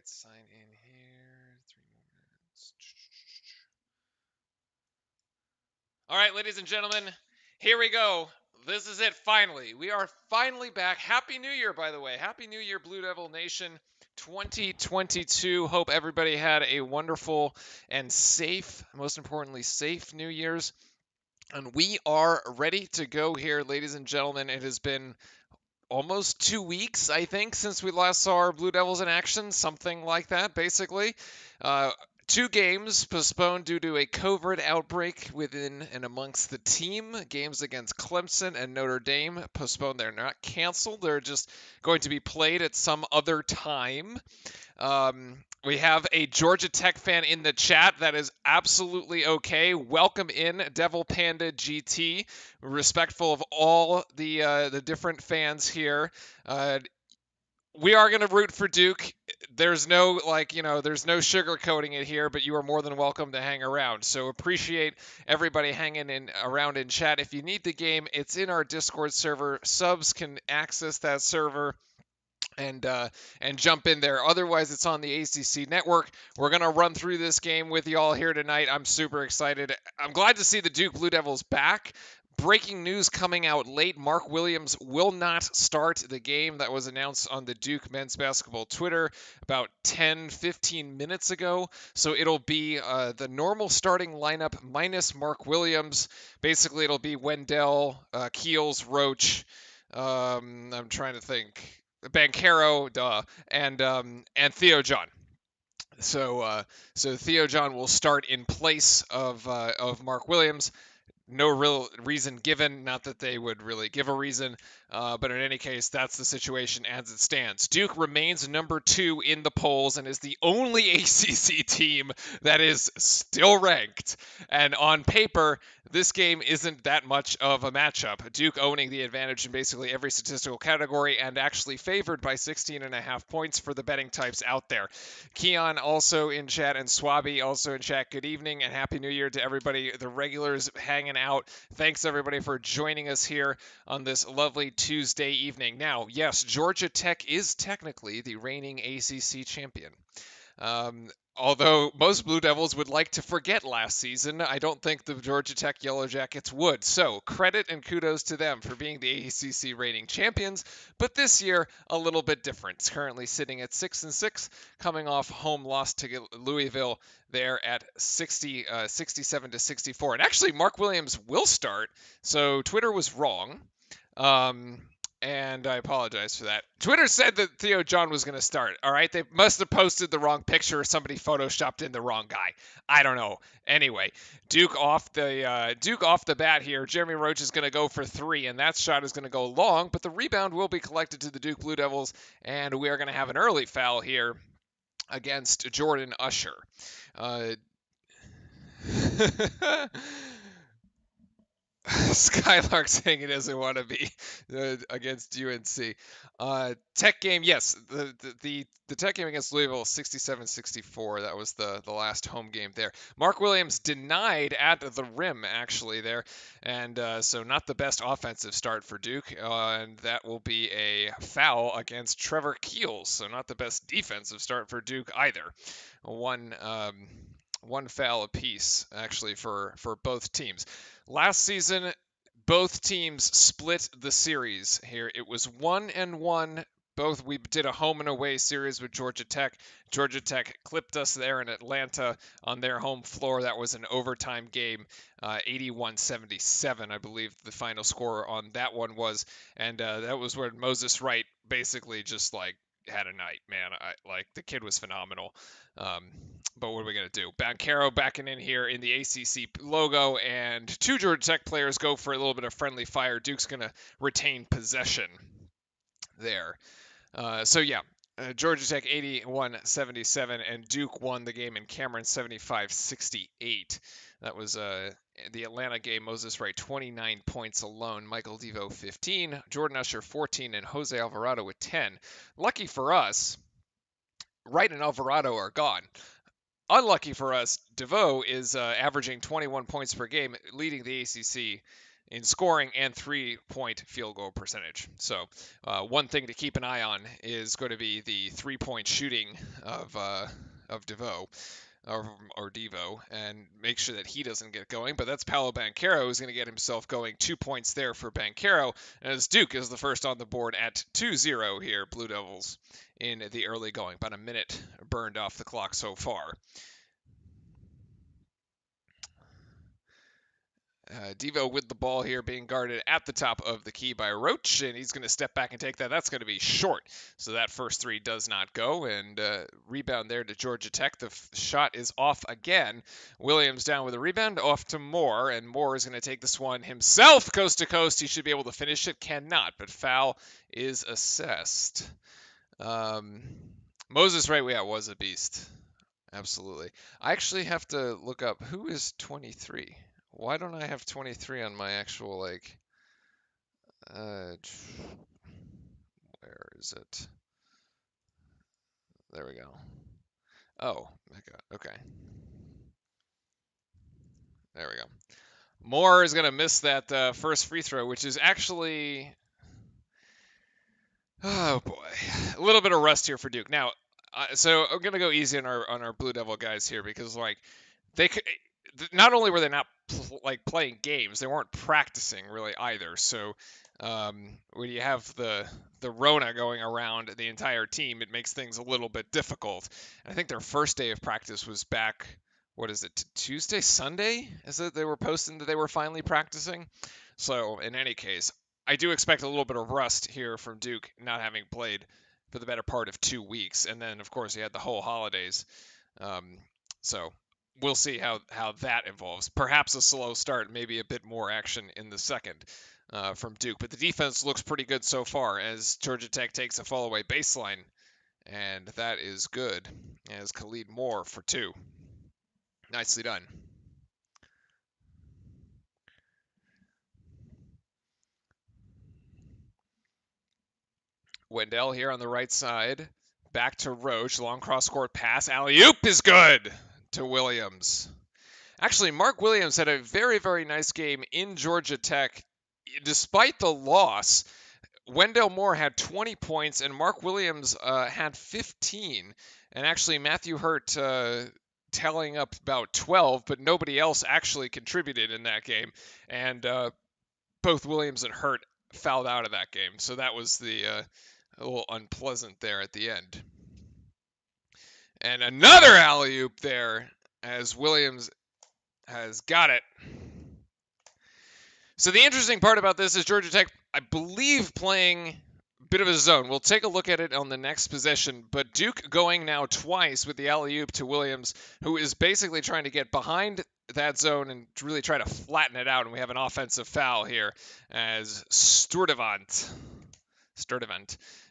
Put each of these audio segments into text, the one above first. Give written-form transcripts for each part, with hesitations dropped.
right, sign in here. 3 more minutes. All right, ladies and gentlemen, here we go. This is it, finally. We are finally back. Happy New Year, by the way. Happy New Year, Blue Devil Nation 2022. Hope everybody had a wonderful and safe, most importantly, safe New Year's. And we are ready to go here, ladies and gentlemen. It has been almost 2 weeks, I think, since we last saw our Blue Devils in action, something like that, basically. Uh, 2 games postponed due to a COVID outbreak within and amongst the team. Games against Clemson and Notre Dame postponed. They're not canceled. They're just going to be played at some other time. We have a Georgia Tech fan in the chat. That is absolutely okay. Welcome in, Devil Panda GT. Respectful of all the different fans here. We are going to root for Duke. There's no there's no sugarcoating it here, but you are more than welcome to hang around. So appreciate everybody hanging in around in chat. If you need the game, it's in our Discord server. Subs can access that server and jump in there. Otherwise, it's on the ACC network. We're gonna run through this game with y'all here tonight. I'm super excited. I'm glad to see the Duke Blue Devils back. Breaking news coming out late. Mark Williams will not start the game. That was announced on the Duke men's basketball Twitter about 10, 15 minutes ago. So it'll be the normal starting lineup minus Mark Williams. Basically, it'll be Wendell, Keels, Roach. I'm trying to think. Bankero, duh, and Theo John. So Theo John will start in place of Mark Williams. No real reason given, not that they would really give a reason, but in any case, that's the situation as it stands. Duke remains number 2 in the polls and is the only ACC team that is still ranked. And on paper, this game isn't that much of a matchup. Duke owning the advantage in basically every statistical category and actually favored by 16.5 points for the betting types out there. Keon also in chat and Swabby also in chat. Good evening and Happy New Year to everybody, the regulars hanging out. Thanks everybody for joining us here on this lovely Tuesday evening. Now, yes, Georgia Tech is technically the reigning ACC champion. Although most Blue Devils would like to forget last season, I don't think the Georgia Tech Yellow Jackets would. So credit and kudos to them for being the ACC reigning champions. But this year, a little bit different. It's currently sitting at 6-6, coming off home loss to Louisville there at 67-64. And actually, Mark Williams will start. So Twitter was wrong. And I apologize for that. Twitter said that Theo John was going to start. All right, they must have posted the wrong picture, or somebody photoshopped in the wrong guy. I don't know. Anyway, Duke off the bat here. Jeremy Roach is going to go for 3, and that shot is going to go long, but the rebound will be collected to the Duke Blue Devils, and we are going to have an early foul here against Jordan Usher. Skylark saying he doesn't want to be against UNC. Tech game, yes. The Tech game against Louisville, 67-64. That was the last home game there. Mark Williams denied at the rim, actually, there. And so not the best offensive start for Duke. And that will be a foul against Trevor Keels. So not the best defensive start for Duke either. One foul apiece, actually, for both teams. Last season, both teams split the series here. It was 1-1. We did a home and away series with Georgia Tech. Georgia Tech clipped us there in Atlanta on their home floor. That was an overtime game, 81-77, I believe the final score on that one was. And that was where Moses Wright basically just had a night, man. The kid was phenomenal. But what are we going to do? Bankero backing in here in the ACC logo, and 2 Georgia Tech players go for a little bit of friendly fire. Duke's going to retain possession there. Georgia Tech 81-77, and Duke won the game in Cameron 75-68. That was the Atlanta game. Moses Wright 29 points alone. Michael Devo 15, Jordan Usher 14, and Jose Alvarado with 10. Lucky for us, Wright and Alvarado are gone. Unlucky for us, DeVoe is averaging 21 points per game, leading the ACC in scoring and 3-point field goal percentage. So one thing to keep an eye on is going to be the 3-point shooting of DeVoe. Or Devo, and make sure that he doesn't get going. But that's Paolo Banchero who's going to get himself going. 2 points there for Banchero, as Duke is the first on the board at 2-0 here, Blue Devils, in the early going. About a minute burned off the clock so far. Devo with the ball here being guarded at the top of the key by Roach, and he's going to step back and take that. That's going to be short, so that first three does not go, and rebound there to Georgia Tech. The shot is off again. Williams down with a rebound, off to Moore, and Moore is going to take this one himself coast to coast. He should be able to finish it, cannot, but foul is assessed. Moses Wright, yeah, was a beast. Absolutely. I actually have to look up who is 23. Why don't I have 23 on my actual, like, where is it? There we go. Oh, okay. There we go. Moore is going to miss that first free throw, which is actually, oh boy, a little bit of rust here for Duke. Now, so I'm going to go easy on our Blue Devil guys here because, like, they could, not only were they not playing games, they weren't practicing really either. So when you have the Rona going around the entire team, it makes things a little bit difficult. And I think their first day of practice was back, what is it, Tuesday, Sunday? Is it they were posting that they were finally practicing? So in any case, I do expect a little bit of rust here from Duke, not having played for the better part of 2 weeks. And then, of course, you had the whole holidays. So we'll see how that evolves. Perhaps a slow start, maybe a bit more action in the second from Duke. But the defense looks pretty good so far as Georgia Tech takes a fall-away baseline. And that is good as Khalid Moore for 2. Nicely done. Wendell here on the right side. Back to Roach. Long cross-court pass. Alley-oop is good to Williams. Actually, Mark Williams had a very, very nice game in Georgia Tech. Despite the loss, Wendell Moore had 20 points and Mark Williams had 15. And actually, Matthew Hurt tallying up about 12, but nobody else actually contributed in that game. And both Williams and Hurt fouled out of that game. So that was a little unpleasant there at the end. And another alley-oop there as Williams has got it. So the interesting part about this is Georgia Tech, I believe, playing a bit of a zone. We'll take a look at it on the next possession, but Duke going now twice with the alley-oop to Williams, who is basically trying to get behind that zone and really try to flatten it out, and we have an offensive foul here as Sturdivant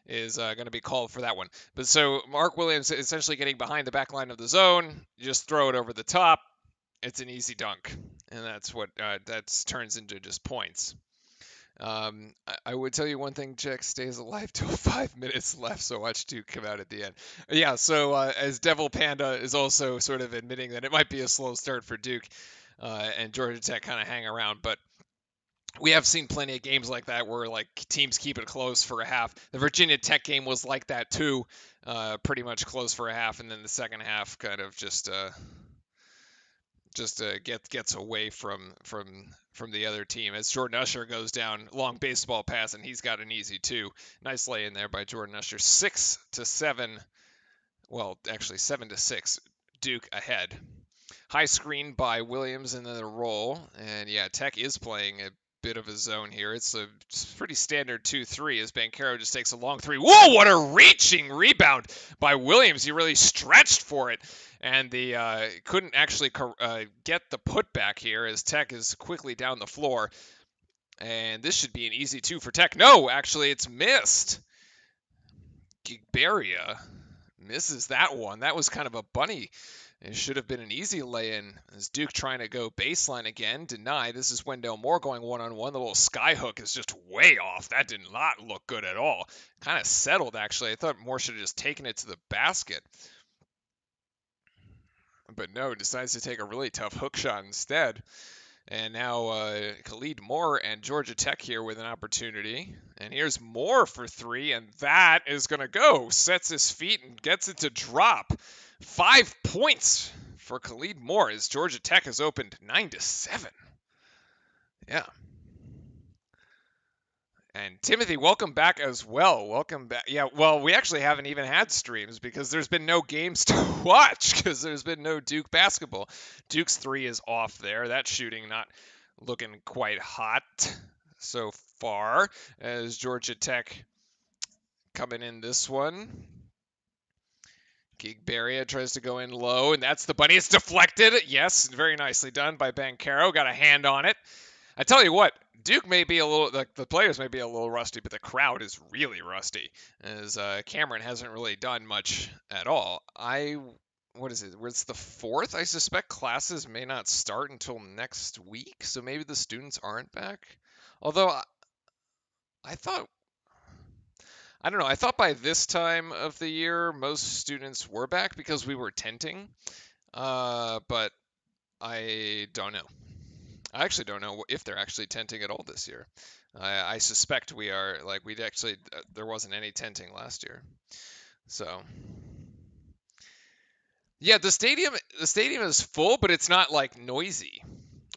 is going to be called for that one. But so Mark Williams essentially getting behind the back line of the zone, you just throw it over the top. It's an easy dunk, and that's what that turns into just points. I would tell you one thing, Jack stays alive till 5 minutes left, so watch Duke come out at the end. Yeah, so as Devil Panda is also sort of admitting that it might be a slow start for Duke, and Georgia Tech kind of hang around, but we have seen plenty of games like that where like teams keep it close for a half. The Virginia Tech game was like that too, pretty much close for a half, and then the second half kind of just gets away from the other team as Jordan Usher goes down, long baseball pass, and he's got an easy 2. Nice lay in there by Jordan Usher. 6-7, well, actually 7-6, Duke ahead. High screen by Williams and then the roll, and yeah, Tech is playing a bit of a zone here. It's a pretty standard 2-3 as Banchero just takes a long 3. Whoa, what a reaching rebound by Williams. He really stretched for it, and the couldn't actually get the putback here as Tech is quickly down the floor. And this should be an easy 2 for Tech. No, actually, it's missed. Gigberia misses that one. That was kind of a bunny. It should have been an easy lay-in as Duke trying to go baseline again. Denied. This is Wendell Moore going one-on-one. The little sky hook is just way off. That did not look good at all. Kind of settled, actually. I thought Moore should have just taken it to the basket. But no, decides to take a really tough hook shot instead. And now Khalid Moore and Georgia Tech here with an opportunity. And here's Moore for three, and that is going to go. Sets his feet and gets it to drop. 5 points for Khalid Moore as Georgia Tech has opened 9-7. Yeah. And Timothy, welcome back as well. Welcome back. Yeah, well, we actually haven't even had streams because there's been no games to watch because there's been no Duke basketball. Duke's three is off there. That shooting not looking quite hot so far as Georgia Tech coming in this one. Gigberia tries to go in low, and that's the bunny. It's deflected. Yes, very nicely done by Banchero. Got a hand on it. I tell you what, Duke may be a little, the players may be a little rusty, but the crowd is really rusty, as Cameron hasn't really done much at all. What is it? It's the 4th. I suspect classes may not start until next week, so maybe the students aren't back. Although I thought, I don't know, I thought by this time of the year most students were back because we were tenting, but I don't know. I actually don't know if they're actually tenting at all this year. I suspect we are, like, we'd actually, there wasn't any tenting last year. So, yeah, the stadium is full, but it's not like noisy,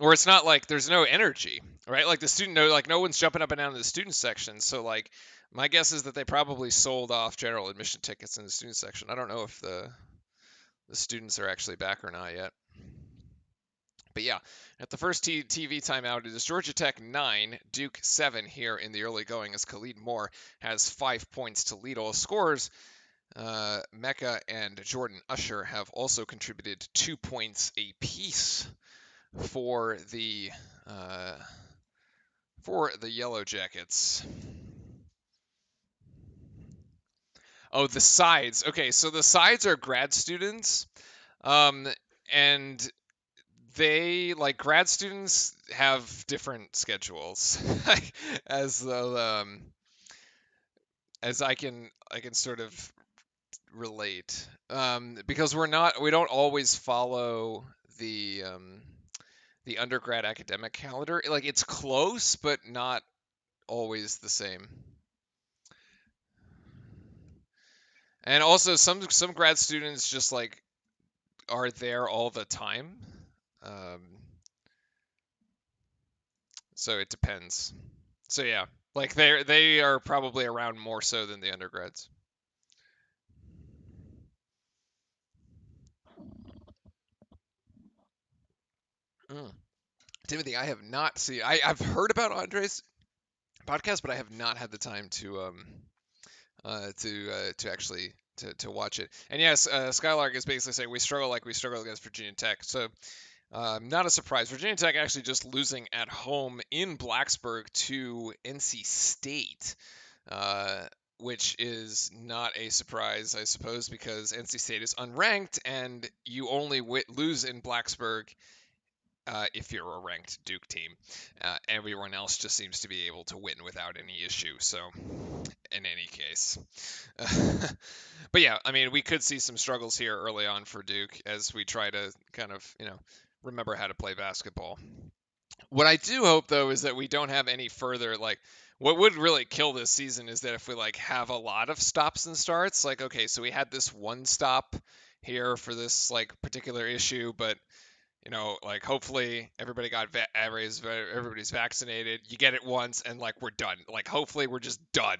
or it's not like there's no energy, right? Like no one's jumping up and down in the student section. So, like, my guess is that they probably sold off general admission tickets in the student section. I don't know if the students are actually back or not yet. But yeah, at the first TV timeout, it is Georgia Tech 9, Duke 7 here in the early going as Khalid Moore has 5 points to lead all scorers. Mecca and Jordan Usher have also contributed 2 points apiece for the Yellow Jackets. Oh, the sides. Okay, so the sides are grad students, and they, like, grad students have different schedules as as I can sort of relate, because we don't always follow the undergrad academic calendar. Like, it's close but not always the same. And also some grad students just, like, are there all the time. um, so it depends. So yeah, like, they are probably around more so than the undergrads. Mm. Timothy, I have not seen. I've heard about Andre's podcast, but I have not had the time to actually to watch it. And yes, Skylark is basically saying we struggle like we struggle against Virginia Tech. So not a surprise. Virginia Tech actually just losing at home in Blacksburg to NC State. Which is not a surprise, I suppose, because NC State is unranked, and you only lose in Blacksburg if you're a ranked Duke team. Everyone else just seems to be able to win without any issue. So, in any case. But yeah, I mean, we could see some struggles here early on for Duke as we try to kind of, remember how to play basketball. What I do hope, though, is that we don't have any further, like, what would really kill this season is that if we, like, have a lot of stops and starts. Like, okay, so we had this one stop here for this, like, particular issue, but like, hopefully everybody's vaccinated. You get it once, and, like, we're done. Like, hopefully we're just done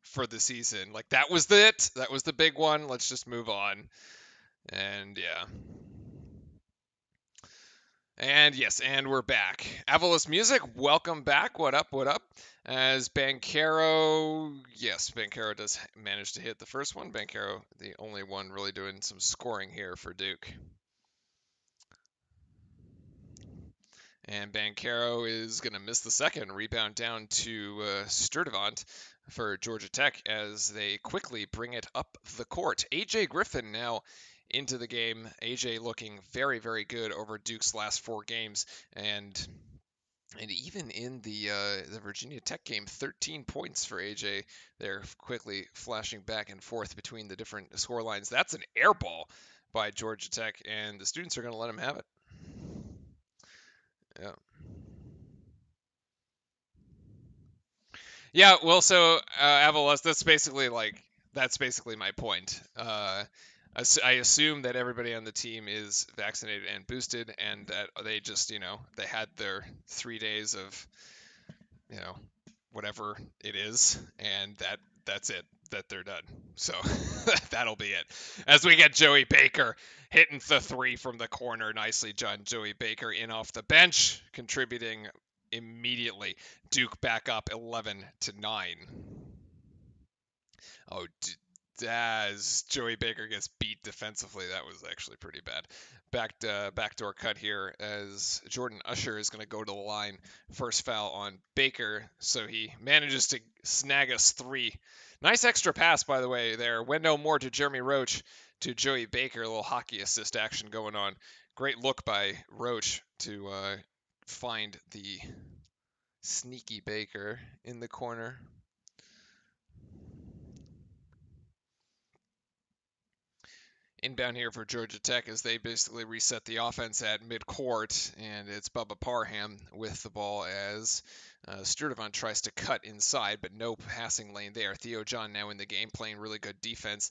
for the season. Like, that was it. That was the big one. Let's just move on. And yeah. And yes, and we're back. Avalos Music, welcome back. What up? What up? As Banchero, yes, Banchero does manage to hit the first one. Banchero, the only one really doing some scoring here for Duke. And Banchero is going to miss the second. Rebound down to Sturdivant for Georgia Tech as they quickly bring it up the court. AJ Griffin now into the game. AJ looking very, very good over Duke's last 4 games. And even in the Virginia Tech game, 13 points for AJ. They're quickly flashing back and forth between the different score lines. That's an air ball by Georgia Tech, and the students are going to let him have it. Yeah. Yeah, well, so Avalos, that's basically my point. I assume that everybody on the team is vaccinated and boosted, and that they just, they had their 3 days of, you know, whatever it is, and that's it. That they're done. So that'll be it. As we get Joey Baker hitting the three from the corner, nicely done. Joey Baker in off the bench, contributing immediately. Duke back up 11-9. Oh, as Joey Baker gets beat defensively, that was actually pretty bad. Backdoor cut here as Jordan Usher is going to go to the line. First foul on Baker, so he manages to snag us three. Nice extra pass, by the way, there. Wendell Moore to Jeremy Roach to Joey Baker. A little hockey assist action going on. Great look by Roach to find the sneaky Baker in the corner. Inbound here for Georgia Tech as they basically reset the offense at midcourt, and it's Bubba Parham with the ball as Sturdivant tries to cut inside, but no passing lane there. Theo John now in the game, playing really good defense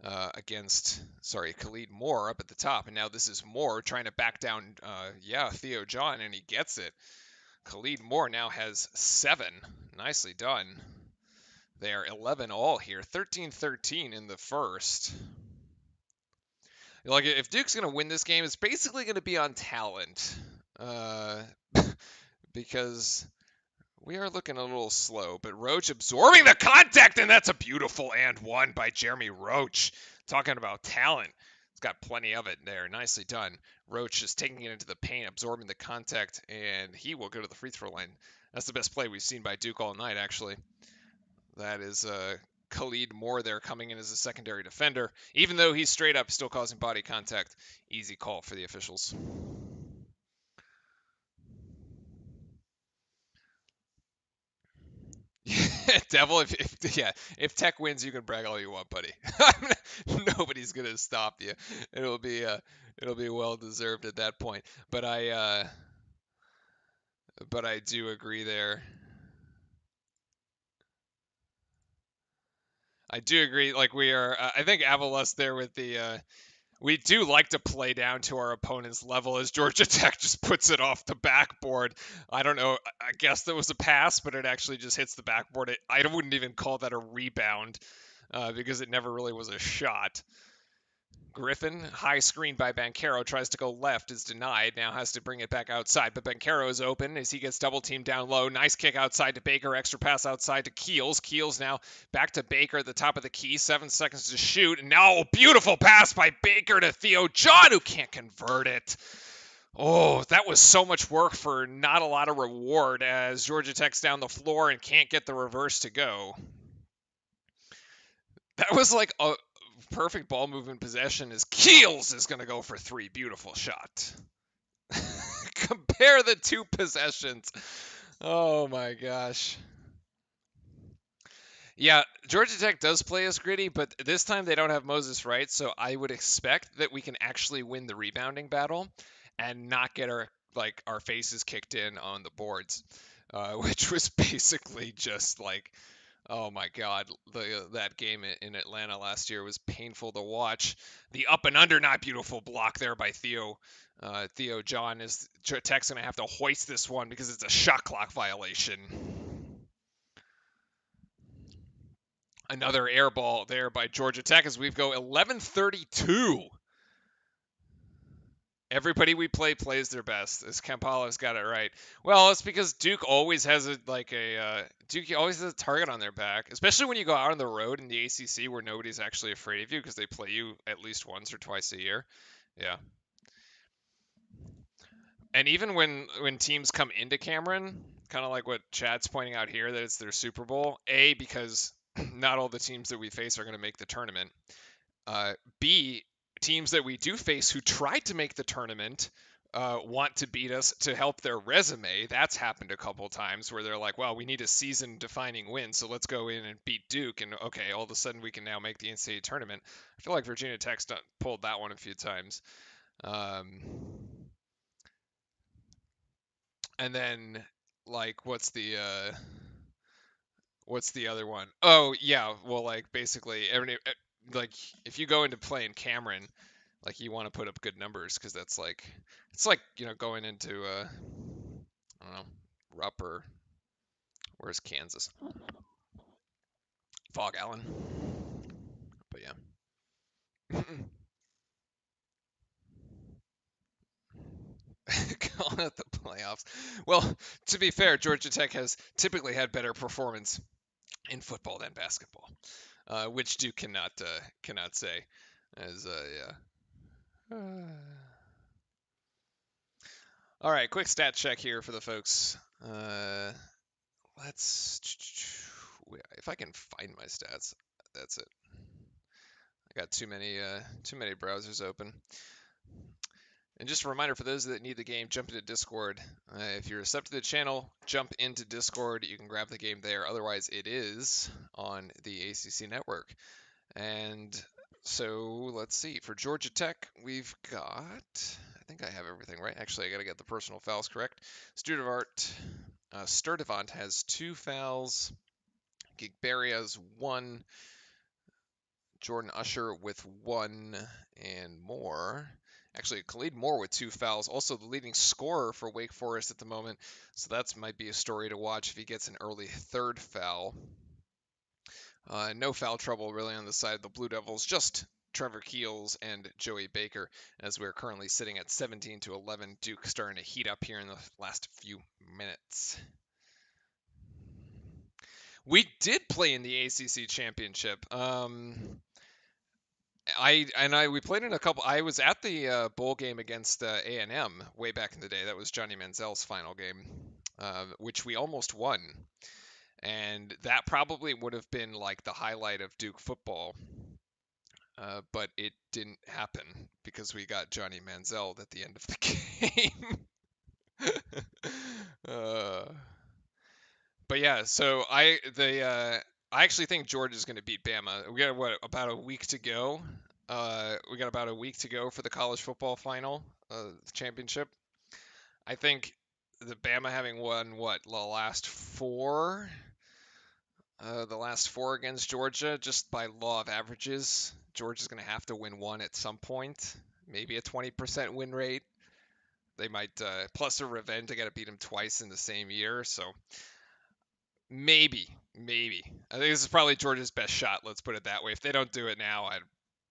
against, Khalid Moore up at the top, and now this is Moore trying to back down, Theo John, and he gets it. Khalid Moore now has 7. Nicely done. They are 11 all here, 13-13 in the first. Like, if Duke's going to win this game, it's basically going to be on talent. Because we are looking a little slow. But Roach absorbing the contact, and that's a beautiful and one by Jeremy Roach. Talking about talent. He's got plenty of it there. Nicely done. Roach is taking it into the paint, absorbing the contact, and he will go to the free throw line. That's the best play we've seen by Duke all night, actually. That is Khalid Moore there coming in as a secondary defender. Even though he's straight up still causing body contact, easy call for the officials. Devil, if Tech wins, you can brag all you want, buddy. Nobody's gonna stop you. It'll be well deserved at that point. But I do agree there. I do agree. Like we are, I think Avalos there with the. We do like to play down to our opponent's level as Georgia Tech just puts it off the backboard. I don't know. I guess that was a pass, but it actually just hits the backboard. I wouldn't even call that a rebound because it never really was a shot. Griffin, high screen by Banchero, tries to go left, is denied, now has to bring it back outside, but Banchero is open as he gets double teamed down low. Nice kick outside to Baker, extra pass outside to Keels. Keels now back to Baker at the top of the key, 7 seconds to shoot, and now a beautiful pass by Baker to Theo John, who can't convert it. Oh, that was so much work for not a lot of reward as Georgia Tech's down the floor and can't get the reverse to go. That was like a perfect ball movement possession as Keels is going to go for 3. Beautiful shot. Compare the two possessions. Oh my gosh. Yeah, Georgia Tech does play as gritty, but this time they don't have Moses Wright, so I would expect that we can actually win the rebounding battle and not get our faces kicked in on the boards, which was basically just like, oh my God, that game in Atlanta last year was painful to watch. The up and under, not beautiful block there by Theo. Theo John is Tech's gonna have to hoist this one because it's a shot clock violation. Another air ball there by Georgia Tech as we go 11:32. Everybody we play plays their best. As Kampala's got it right. Well, it's because Duke always has Duke always has a target on their back, especially when you go out on the road in the ACC where nobody's actually afraid of you because they play you at least once or twice a year. Yeah. And even when teams come into Cameron, kind of like what Chad's pointing out here, that it's their Super Bowl. A, because not all the teams that we face are going to make the tournament. B, teams that we do face who tried to make the tournament want to beat us to help their resume. That's happened a couple times where they're like, well, we need a season-defining win, so let's go in and beat Duke, and okay, all of a sudden we can now make the NCAA tournament. I feel like Virginia Tech's pulled that one a few times. And then, like, what's the What's the other one? Oh yeah, well like basically like if you go into playing Cameron, like you want to put up good numbers because that's like it's like going into I don't know, Rupp or where's Kansas? Fog Allen. But yeah. Calling it the playoffs. Well, to be fair, Georgia Tech has typically had better performance in football than basketball, which Duke cannot say. As yeah. All right, quick stat check here for the folks. Let's if I can find my stats. That's it. I got too many browsers open. And just a reminder for those that need the game, jump into Discord. If you're a sub to the channel, jump into Discord. You can grab the game there. Otherwise, it is on the ACC network. And so let's see. For Georgia Tech, we've got. I think I have everything right. Actually, I got to get the personal fouls correct. Sturdivant has 2 fouls. Gigberry has 1. Jordan Usher with 1 and more. Actually, Khalid Moore with 2 fouls. Also the leading scorer for Wake Forest at the moment. So that might be a story to watch if he gets an early 3rd foul. No foul trouble really on the side of the Blue Devils. Just Trevor Keels and Joey Baker, as we're currently sitting at 17-11. Duke starting to heat up here in the last few minutes. We did play in the ACC championship. We played in a couple. I was at the bowl game against A&M way back in the day. That was Johnny Manziel's final game, which we almost won, and that probably would have been like the highlight of Duke football. But it didn't happen because we got Johnny Manziel at the end of the game. But yeah, so I actually think Georgia's going to beat Bama. We got about a week to go. We got about a week to go for the college football final, championship. I think the Bama having won the last four against Georgia, just by law of averages, Georgia's going to have to win one at some point. Maybe a 20% win rate. They might plus a revenge. They got to beat them twice in the same year, so. Maybe. I think this is probably Georgia's best shot. Let's put it that way. If they don't do it now, I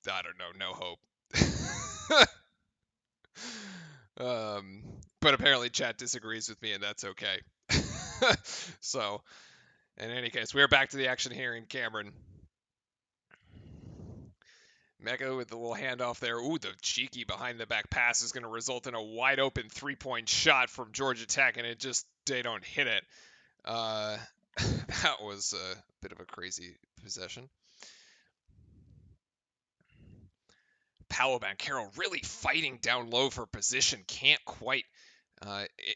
don't know. No hope. But apparently Chad disagrees with me, and that's okay. So, in any case, we're back to the action here in Cameron. Mecca with the little handoff there. Ooh, the cheeky behind the back pass is going to result in a wide open 3-point shot from Georgia Tech, and they don't hit it. That was a bit of a crazy possession. Paolo Banchero really fighting down low for position. Can't quite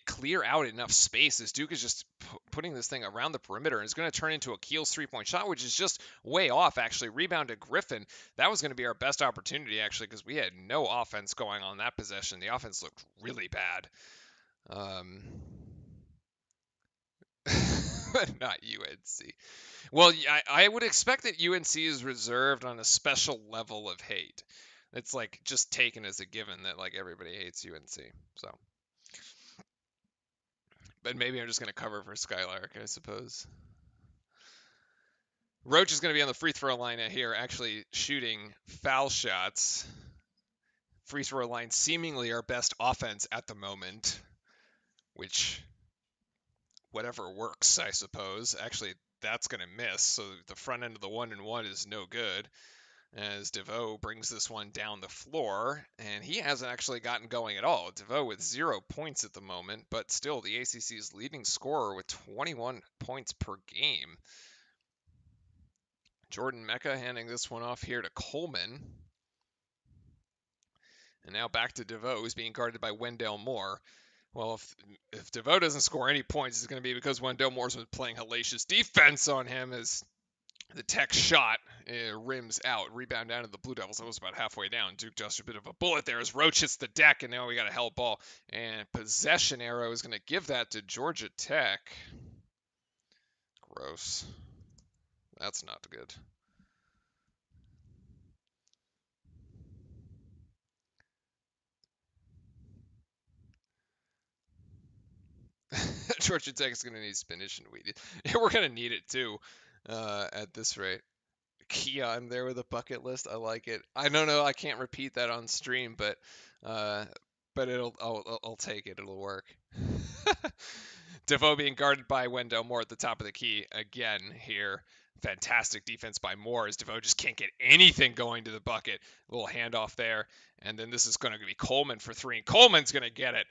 clear out enough space as Duke is just putting this thing around the perimeter, and it's going to turn into a Keels 3-point shot, which is just way off, actually. Rebound to Griffin. That was going to be our best opportunity, actually, because we had no offense going on that possession. The offense looked really bad. Not UNC. Well, I would expect that UNC is reserved on a special level of hate. It's like just taken as a given that like everybody hates UNC. So, but maybe I'm just gonna cover for Skylark, I suppose. Roach is gonna be on the free throw line here, actually shooting foul shots. Free throw line seemingly our best offense at the moment, which whatever works, I suppose. Actually, that's gonna miss, so the front end of the 1-and-1 is no good. As DeVoe brings this one down the floor, and he hasn't actually gotten going at all. DeVoe with 0 points at the moment, but still the ACC's leading scorer with 21 points per game. Jordan Mecca handing this one off here to Coleman. And now back to DeVoe, who's being guarded by Wendell Moore. Well, if DeVoe doesn't score any points, it's going to be because Wendell Moore's been playing hellacious defense on him as the Tech shot rims out. Rebound down to the Blue Devils. That was about halfway down. Duke just a bit of a bullet there as Roach hits the deck, and now we got a hell ball. And possession arrow is going to give that to Georgia Tech. Gross. That's not good. Georgia Tech is going to need spinach and wheat. We're going to need it too at this rate. Keon there with a bucket list. I like it. I don't know. I can't repeat that on stream, uh, but I'll take it. It'll work. Devoe being guarded by Wendell Moore at the top of the key again here. Fantastic defense by Moore as Devoe just can't get anything going to the bucket. A little handoff there. And then this is going to be Coleman for three. And Coleman's going to get it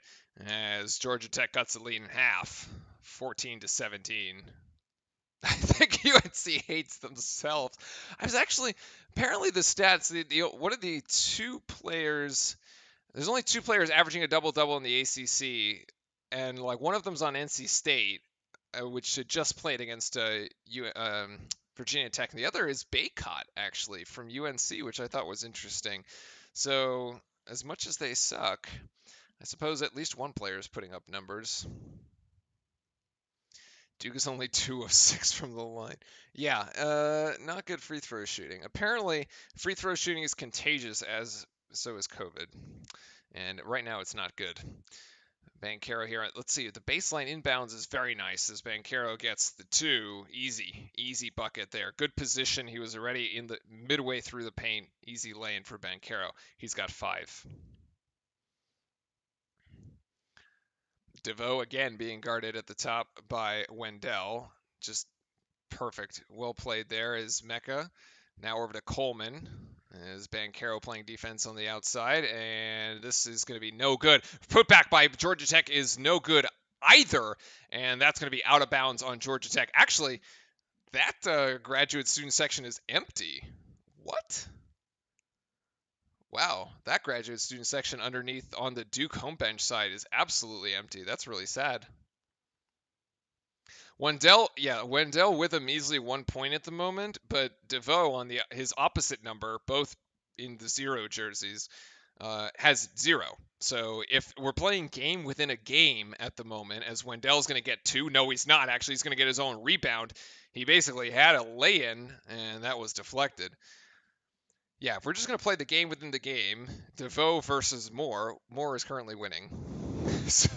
as Georgia Tech cuts the lead in half, 14-17. I think UNC hates themselves. I was actually apparently the stats. What are the two players? There's only two players averaging a double double in the ACC, and like one of them's on NC State, which had just played against Virginia Tech, and the other is Baycott actually from UNC, which I thought was interesting. So as much as they suck, I suppose at least one player is putting up numbers. Duke is only 2 of 6 from the line. Yeah, not good free throw shooting. Apparently, free throw shooting is contagious, as so is COVID. And right now, it's not good. Banchero here. Let's see. The baseline inbounds is very nice as Banchero gets the two. Easy bucket there. Good position. He was already in the midway through the paint. Easy lane for Banchero. He's got 5. Devoe again being guarded at the top by Wendell. Just perfect. Well played there is Mecca. Now over to Coleman. Is Banchero playing defense on the outside, and this is going to be no good. Put back by Georgia Tech is no good either, and that's going to be out of bounds on Georgia Tech. Actually, that graduate student section is empty. What? Wow, that graduate student section underneath on the Duke home bench side is absolutely empty. That's really sad. Wendell with a measly 1 point at the moment, but Devoe on his opposite number, both in the 0 jerseys, has 0. So if we're playing game within a game at the moment, as Wendell's going to get 2, no, he's not. Actually, he's going to get his own rebound. He basically had a lay-in, and that was deflected. Yeah, if we're just going to play the game within the game, Devoe versus Moore, Moore is currently winning. So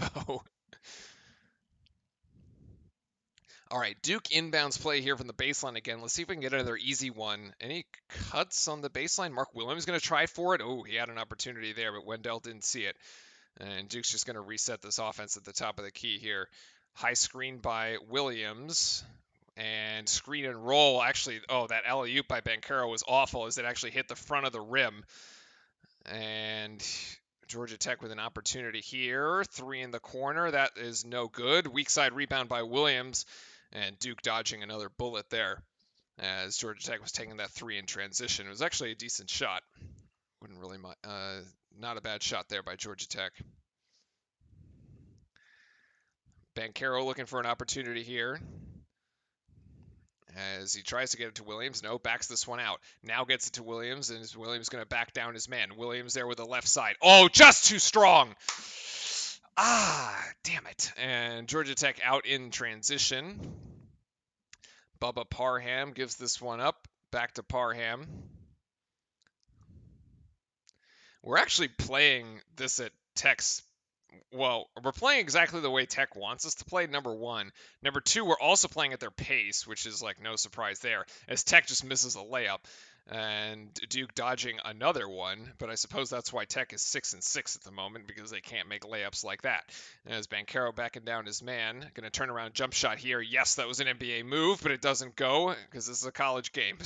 all right, Duke inbounds play here from the baseline again. Let's see if we can get another easy one. Any cuts on the baseline? Mark Williams going to try for it. Oh, he had an opportunity there, but Wendell didn't see it. And Duke's just going to reset this offense at the top of the key here. High screen by Williams. And screen and roll. Actually, that alley-oop by Banchero was awful as it actually hit the front of the rim. And Georgia Tech with an opportunity here. 3 in the corner. That is no good. Weak side rebound by Williams. And Duke dodging another bullet there as Georgia Tech was taking that 3 in transition. It was actually a decent shot. Wouldn't really not a bad shot there by Georgia Tech. Banchero looking for an opportunity here as he tries to get it to Williams. No, backs this one out. Now gets it to Williams, and is Williams going to back down his man? Williams there with the left side. Oh, just too strong. Damn it. And Georgia Tech out in transition. Bubba Parham gives this one up. Back to Parham. We're actually playing this at Tech's. Well, we're playing exactly the way Tech wants us to play, number 1. Number 2, we're also playing at their pace, which is like no surprise there, as Tech just misses a layup. And Duke dodging another one, but I suppose that's why Tech is 6-6 at the moment, because they can't make layups like that. And as Banchero backing down his man, going to turn around jump shot here. Yes, that was an NBA move, but it doesn't go because this is a college game.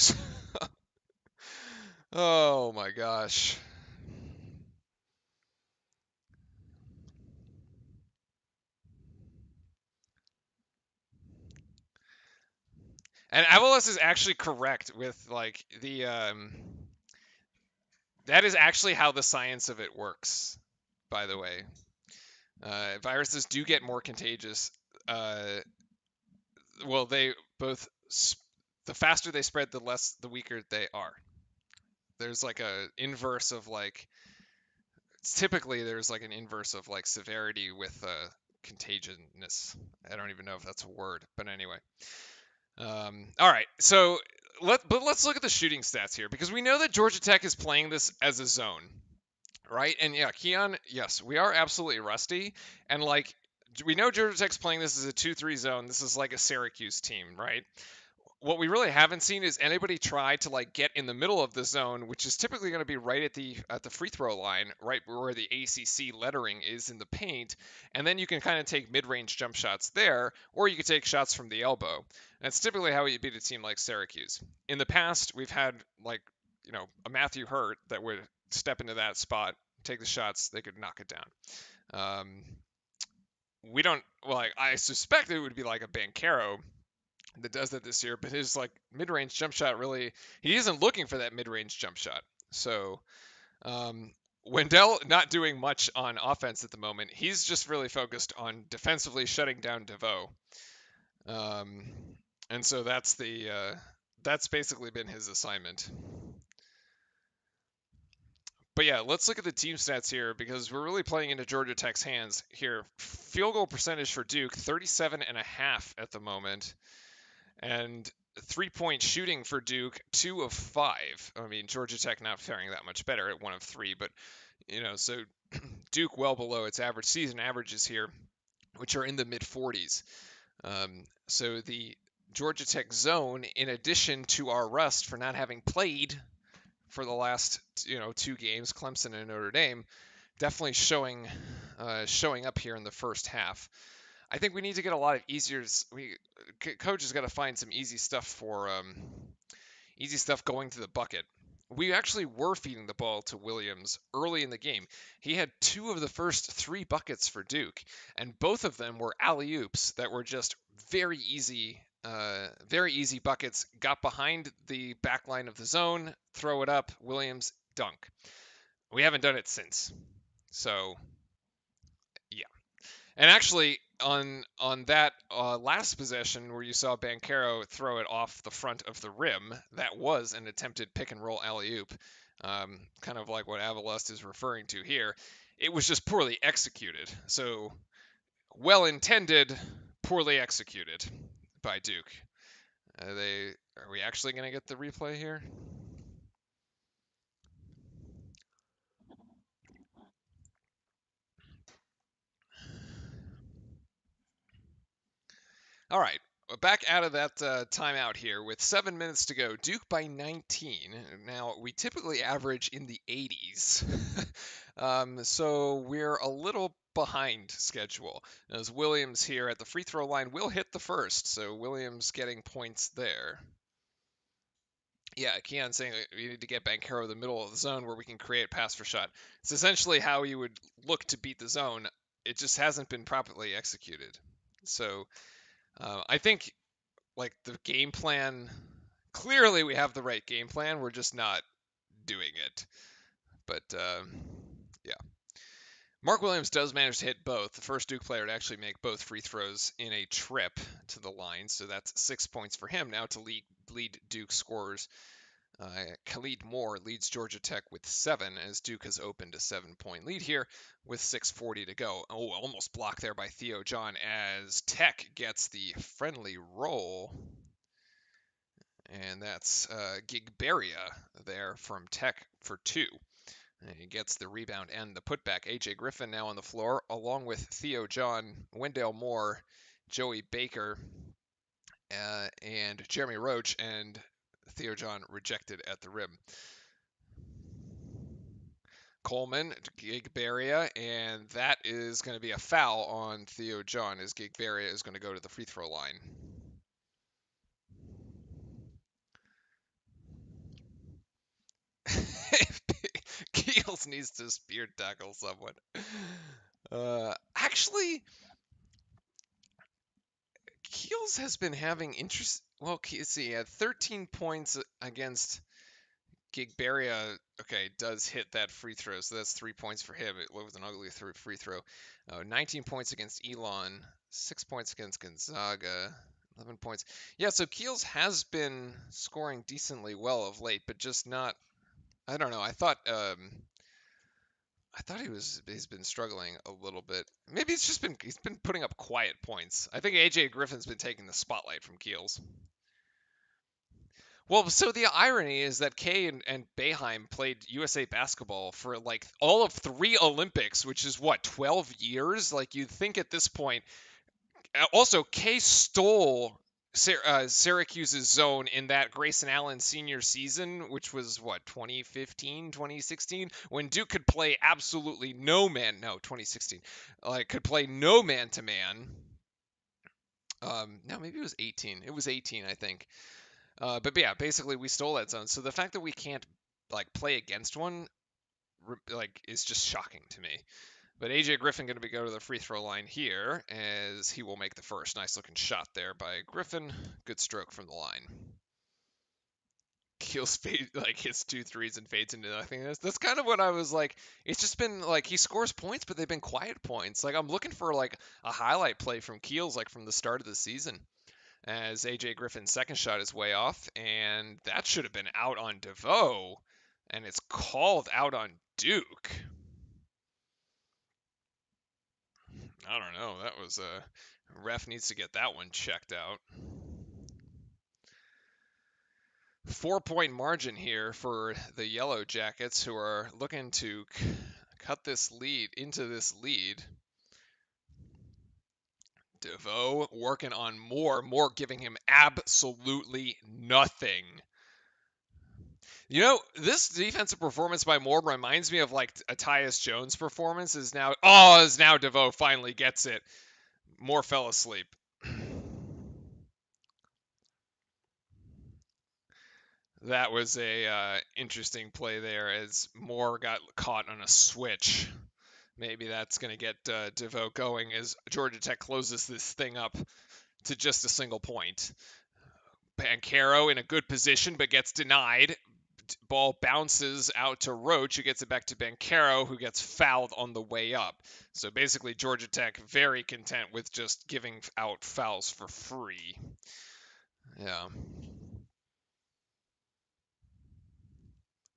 Oh my gosh. And Avalos is actually correct with like the that is actually how the science of it works, by the way. Viruses do get more contagious. Well, they both the faster they spread, the weaker they are. There's like a inverse of like typically there's like an inverse of like severity with contagiousness. I don't even know if that's a word, but anyway. All right, so but let's look at the shooting stats here because we know that Georgia Tech is playing this as a zone, right? And yeah, Keon, yes, we are absolutely rusty, and like we know Georgia Tech's playing this as a 2-3 zone. This is like a Syracuse team, right? What we really haven't seen is anybody try to like get in the middle of the zone, which is typically going to be right at the free throw line, right where the ACC lettering is in the paint, and then you can kind of take mid-range jump shots there, or you could take shots from the elbow. And it's typically how you beat a team like Syracuse. In the past, we've had like a Matthew Hurt that would step into that spot, take the shots, they could knock it down. We don't well, like, I suspect it would be like a Bancaro that does that this year, but his like mid-range jump shot really he isn't looking for that mid-range jump shot. So Wendell not doing much on offense at the moment. He's just really focused on defensively shutting down DeVoe. Um, and so that's basically been his assignment. But yeah, let's look at the team stats here because we're really playing into Georgia Tech's hands here. Field goal percentage for Duke, 37.5 at the moment. And 3-point shooting for Duke, 2 of 5. I mean, Georgia Tech not faring that much better at 1 of 3, but so Duke well below its average season averages here, which are in the mid 40s. So the Georgia Tech zone, in addition to our rust for not having played for the last 2 games, Clemson and Notre Dame, definitely showing up here in the first half. I think we need to get a lot of easier. Coach has got to find some easy stuff going to the bucket. We actually were feeding the ball to Williams early in the game. He had 2 of the first 3 buckets for Duke, and both of them were alley oops that were just very easy buckets. Got behind the back line of the zone, throw it up, Williams dunk. We haven't done it since. So yeah. And actually, on that last possession where you saw Bancaro throw it off the front of the rim, that was an attempted pick and roll alley oop, kind of like what Avalust is referring to here. It was just poorly executed. So well intended, poorly executed by Duke. Are we actually going to get the replay here? All right, back out of that timeout here with 7 minutes to go. Duke by 19. Now, we typically average in the 80s. So we're a little behind schedule. As Williams here at the free throw line will hit the first. So Williams getting points there. Yeah, Keon saying we need to get Bancaro in the middle of the zone where we can create pass for shot. It's essentially how you would look to beat the zone. It just hasn't been properly executed. So I think like the game plan, clearly we have the right game plan. We're just not doing it. But yeah. Mark Williams does manage to hit both. The first Duke player to actually make both free throws in a trip to the line. So that's 6 points for him now to lead Duke scorers. Khalid Moore leads Georgia Tech with 7 as Duke has opened a 7-point lead here with 6:40 to go. Oh, almost blocked there by Theo John as Tech gets the friendly roll. And that's Gigberia there from Tech for 2. And he gets the rebound and the putback. AJ Griffin now on the floor, along with Theo John, Wendell Moore, Joey Baker, and Jeremy Roach, and Theo John rejected at the rim. Coleman, Gigberia, and that is going to be a foul on Theo John as Gigberia is going to go to the free throw line. Keels needs to spear tackle someone. Actually, Keels has been having interest. Well, let's see. He had 13 points against Gigberia. Okay, does hit that free throw, so that's 3 points for him. It was an ugly free throw. 19 points against Elon, 6 points against Gonzaga, 11 points. Yeah, so Keels has been scoring decently well of late, but just not. I don't know. I thought he's been struggling a little bit. Maybe he's been putting up quiet points. I think AJ Griffin's been taking the spotlight from Keels. Well, so the irony is that Kay and Boeheim played USA basketball for like all of 3 Olympics, which is what, 12 years? Like you'd think at this point. Also, Kay stole Syracuse's zone in that Grayson Allen senior season, which was what, 2015, 2016, when Duke could play absolutely no man. No, 2016, like could play no man to man. No, maybe it was 18. It was 18, I think. But yeah, basically we stole that zone. So the fact that we can't like play against one, like, is just shocking to me. But AJ Griffin going to be go to the free throw line here as he will make the first. Nice looking shot there by Griffin. Good stroke from the line. Keels fade, like hits 2 threes and fades into nothing. That's kind of what I was like. It's just been like he scores points, but they've been quiet points. Like I'm looking for like a highlight play from Keels, like from the start of the season. As AJ Griffin's second shot is way off, and that should have been out on DeVoe, and it's called out on Duke. I don't know. That was a ref needs to get that one checked out. 4-point margin here for the Yellow Jackets, who are looking to cut this lead into this lead. DeVoe working on more giving him absolutely nothing. You know, this defensive performance by Moore reminds me of like a Tyus Jones performance. Is now DeVoe finally gets it. Moore fell asleep. That was a interesting play there as Moore got caught on a switch. Maybe that's going to get DeVoe going as Georgia Tech closes this thing up to just a single point. Banchero in a good position but gets denied. Ball bounces out to Roach, who gets it back to Banchero, who gets fouled on the way up. So basically, Georgia Tech very content with just giving out fouls for free. Yeah.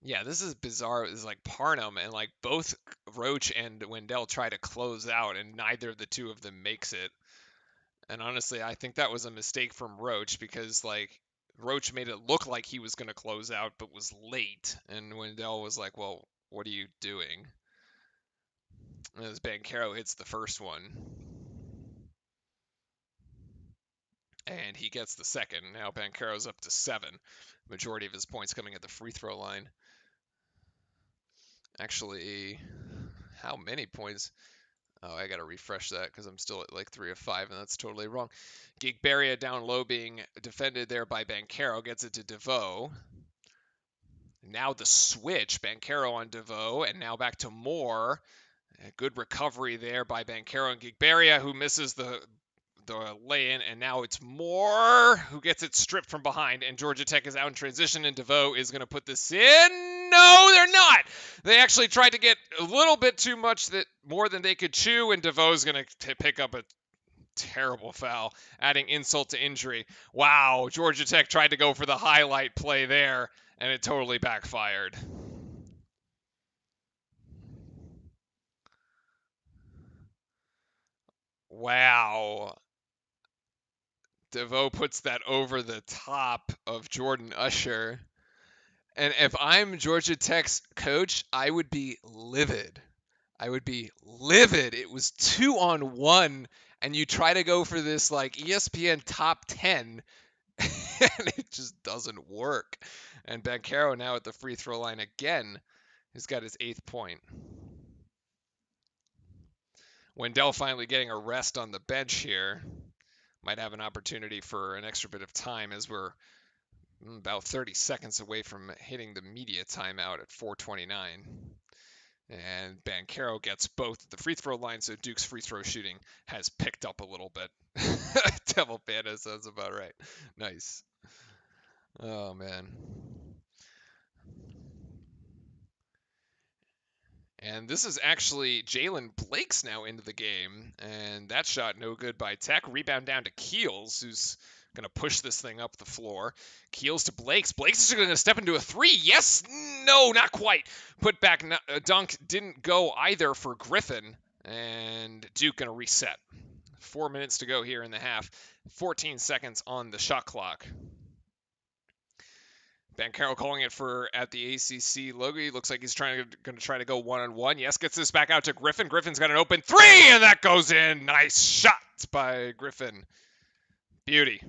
Yeah, this is bizarre. It's like Parnham and like both Roach and Wendell try to close out, and neither of the two of them makes it. And honestly, I think that was a mistake from Roach because like Roach made it look like he was going to close out, but was late, and Wendell was like, "Well, what are you doing?" And as Banchero hits the first one, and he gets the second. Now Banchero's up to 7. Majority of his points coming at the free throw line. Actually, how many points? Oh, I gotta refresh that because I'm still at like 3 of 5, and that's totally wrong. Gigberia down low being defended there by Banchero, gets it to DeVoe. Now the switch, Banchero on DeVoe, and now back to Moore. A good recovery there by Banchero and Gigberia, who misses the lay-in, and now it's Moore who gets it stripped from behind, and Georgia Tech is out in transition, and DeVoe is going to put this in. No, they're not. They actually tried to get a little bit too much, that more than they could chew, and DeVoe's going to pick up a terrible foul, adding insult to injury. Wow, Georgia Tech tried to go for the highlight play there, and it totally backfired. Wow. DeVoe puts that over the top of Jordan Usher. And if I'm Georgia Tech's coach, I would be livid. I would be livid. It was 2-on-1, and you try to go for this like ESPN top 10, and it just doesn't work. And Banchero now at the free throw line again. He's got his 8th point. Wendell finally getting a rest on the bench here. Might have an opportunity for an extra bit of time as we're about 30 seconds away from hitting the media timeout at 4:29. And Banchero gets both at the free throw line, so Duke's free throw shooting has picked up a little bit. Devil Panda sounds about right. Nice. Oh, man. And this is actually Jalen Blake's now into the game, and that shot no good by Tech. Rebound down to Keels, who's going to push this thing up the floor. Keels to Blake's. Blake's is going to step into a 3. Yes, no, not quite. Put back dunk didn't go either for Griffin, and Duke going to reset. 4 minutes to go here in the half. 14 seconds on the shot clock. Bancaro calling it for at the ACC logo. He looks like he's going to try to go one-on-one. Yes, gets this back out to Griffin. Griffin's got an open three, and that goes in. Nice shot by Griffin. Beauty.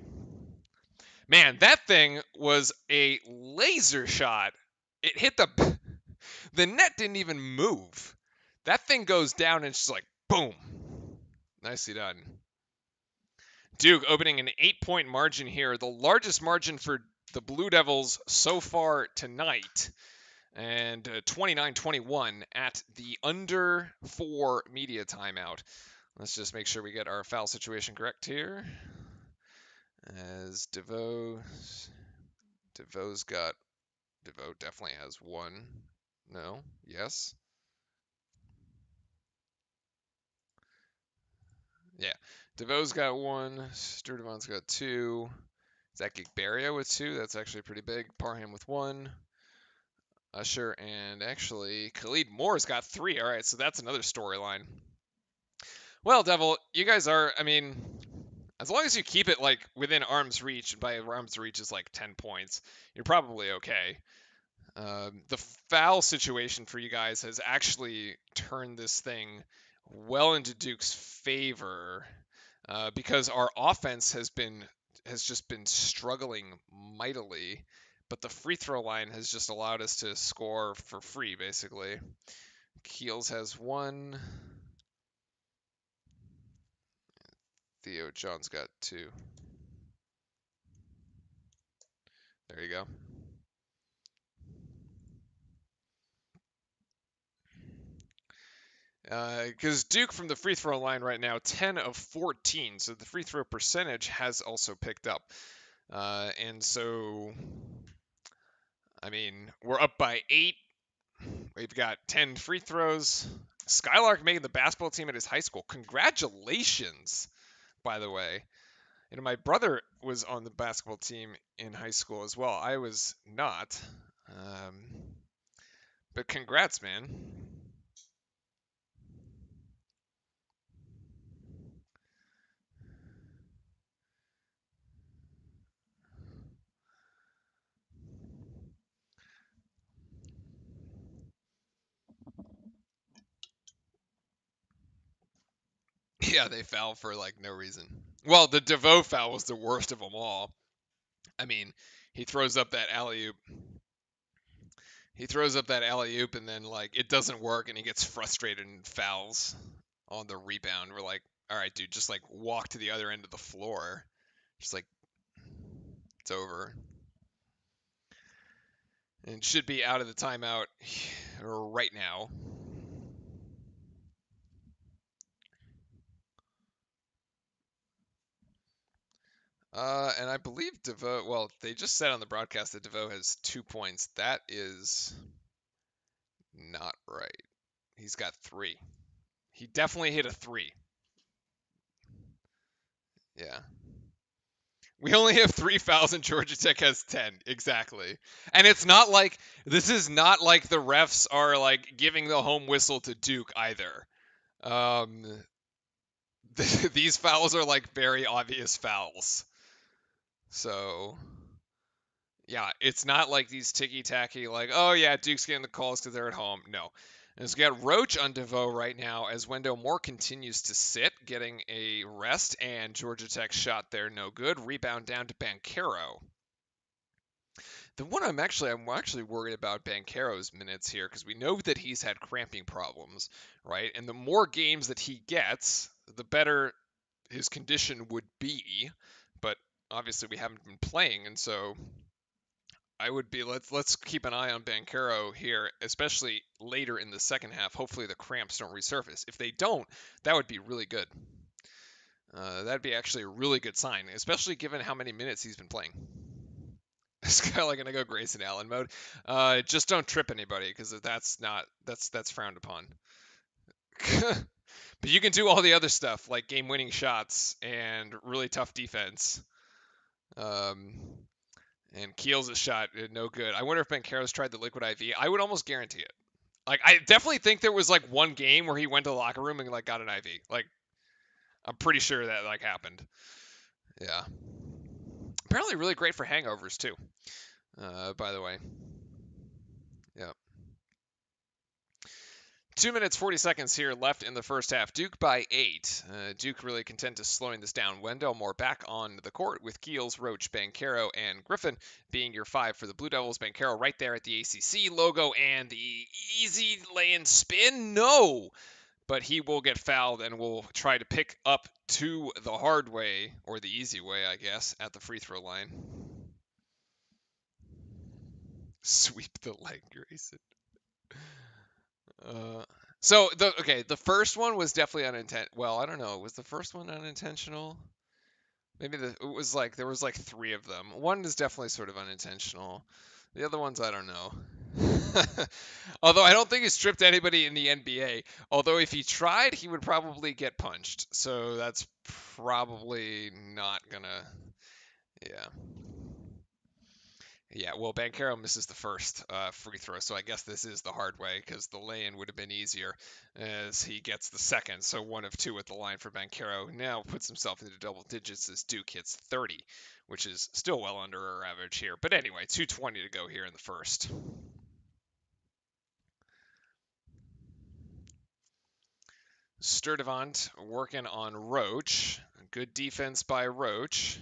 Man, that thing was a laser shot. It hit the net didn't even move. That thing goes down and it's just like boom. Nicely done. Duke opening an 8-point margin here, the largest margin for the Blue Devils so far tonight, and 29-21 at the under 4 media timeout. Let's just make sure we get our foul situation correct here. As DeVoe definitely has one. No, yes. Yeah, DeVoe's got one. Sturdivant's got two. Zach Gigberia with two. That's actually pretty big. Parham with one. Usher and actually Khalid Moore's got three. All right, so that's another storyline. Well, Devil, you guys are, I mean, as long as you keep it like within arm's reach, and by arm's reach is like 10 points, you're probably okay. The foul situation for you guys has actually turned this thing well into Duke's favor because our offense has just been struggling mightily, but the free throw line has just allowed us to score for free, basically. Keels has one. Theo John's got two. There you go. Because Duke from the free throw line right now, 10 of 14, so the free throw percentage has also picked up. And so, I mean, we're up by 8. We've got 10 free throws. Skylark making the basketball team at his high school. Congratulations, by the way. You know, my brother was on the basketball team in high school as well. I was not. But congrats, man. Yeah, they foul for like no reason. Well, the DeVoe foul was the worst of them all. I mean, he throws up that alley oop. He throws up that alley oop and then like it doesn't work and he gets frustrated and fouls on the rebound. We're like, all right, dude, just like walk to the other end of the floor. Just like it's over. And should be out of the timeout right now. And I believe DeVoe, well, they just said on the broadcast that DeVoe has 2 points. That is not right. He's got 3. He definitely hit a 3. Yeah. We only have 3 fouls and Georgia Tech has 10. Exactly. And it's not like, this is not like the refs are like giving the home whistle to Duke either. These fouls are like very obvious fouls. So, yeah, it's not like these ticky-tacky, like, oh yeah, Duke's getting the calls because they're at home. No. And so we got Roach on DeVoe right now as Wendell Moore continues to sit, getting a rest, and Georgia Tech shot there, no good. Rebound down to Bancaro. The one I'm actually worried about Bancaro's minutes here because we know that he's had cramping problems, right? And the more games that he gets, the better his condition would be. But obviously we haven't been playing, and so I would be let's keep an eye on Bancaro here, especially later in the second half. Hopefully the cramps don't resurface. If they don't, that would be really good. That'd be actually a really good sign, especially given how many minutes he's been playing. Skylar gonna go Grayson Allen mode. Just don't trip anybody because that's frowned upon. But you can do all the other stuff like game-winning shots and really tough defense. And Keels' shot, no good. I wonder if Bancaro's tried the liquid IV. I would almost guarantee it. Like, I definitely think there was like one game where he went to the locker room and like got an IV. Like, I'm pretty sure that like happened. Yeah. Apparently, really great for hangovers too. by the way. Yep. 2 minutes 40 seconds here left in the first half. Duke by 8. Duke really content to slowing this down. Wendell Moore back on the court with Keels, Roach, Banchero, and Griffin being your 5 for the Blue Devils. Banchero right there at the ACC logo, and the easy lay-in spin. No! But he will get fouled and will try to pick up to the hard way, or the easy way, I guess, at the free throw line. Sweep the leg, Grayson. The first one was definitely unintentional. Well, I don't know. Was the first one unintentional? Maybe it was like there was like 3 of them. One is definitely sort of unintentional. The other ones I don't know. Although I don't think he stripped anybody in the NBA. Although if he tried, he would probably get punched. So that's probably not gonna. Yeah. Yeah, well, Banchero misses the first free throw, so I guess this is the hard way because the lay-in would have been easier as he gets the second. So 1 of 2 at the line for Banchero. Now puts himself into double digits as Duke hits 30, which is still well under our average here. But anyway, 2:20 to go here in the first. Sturdivant working on Roach. Good defense by Roach.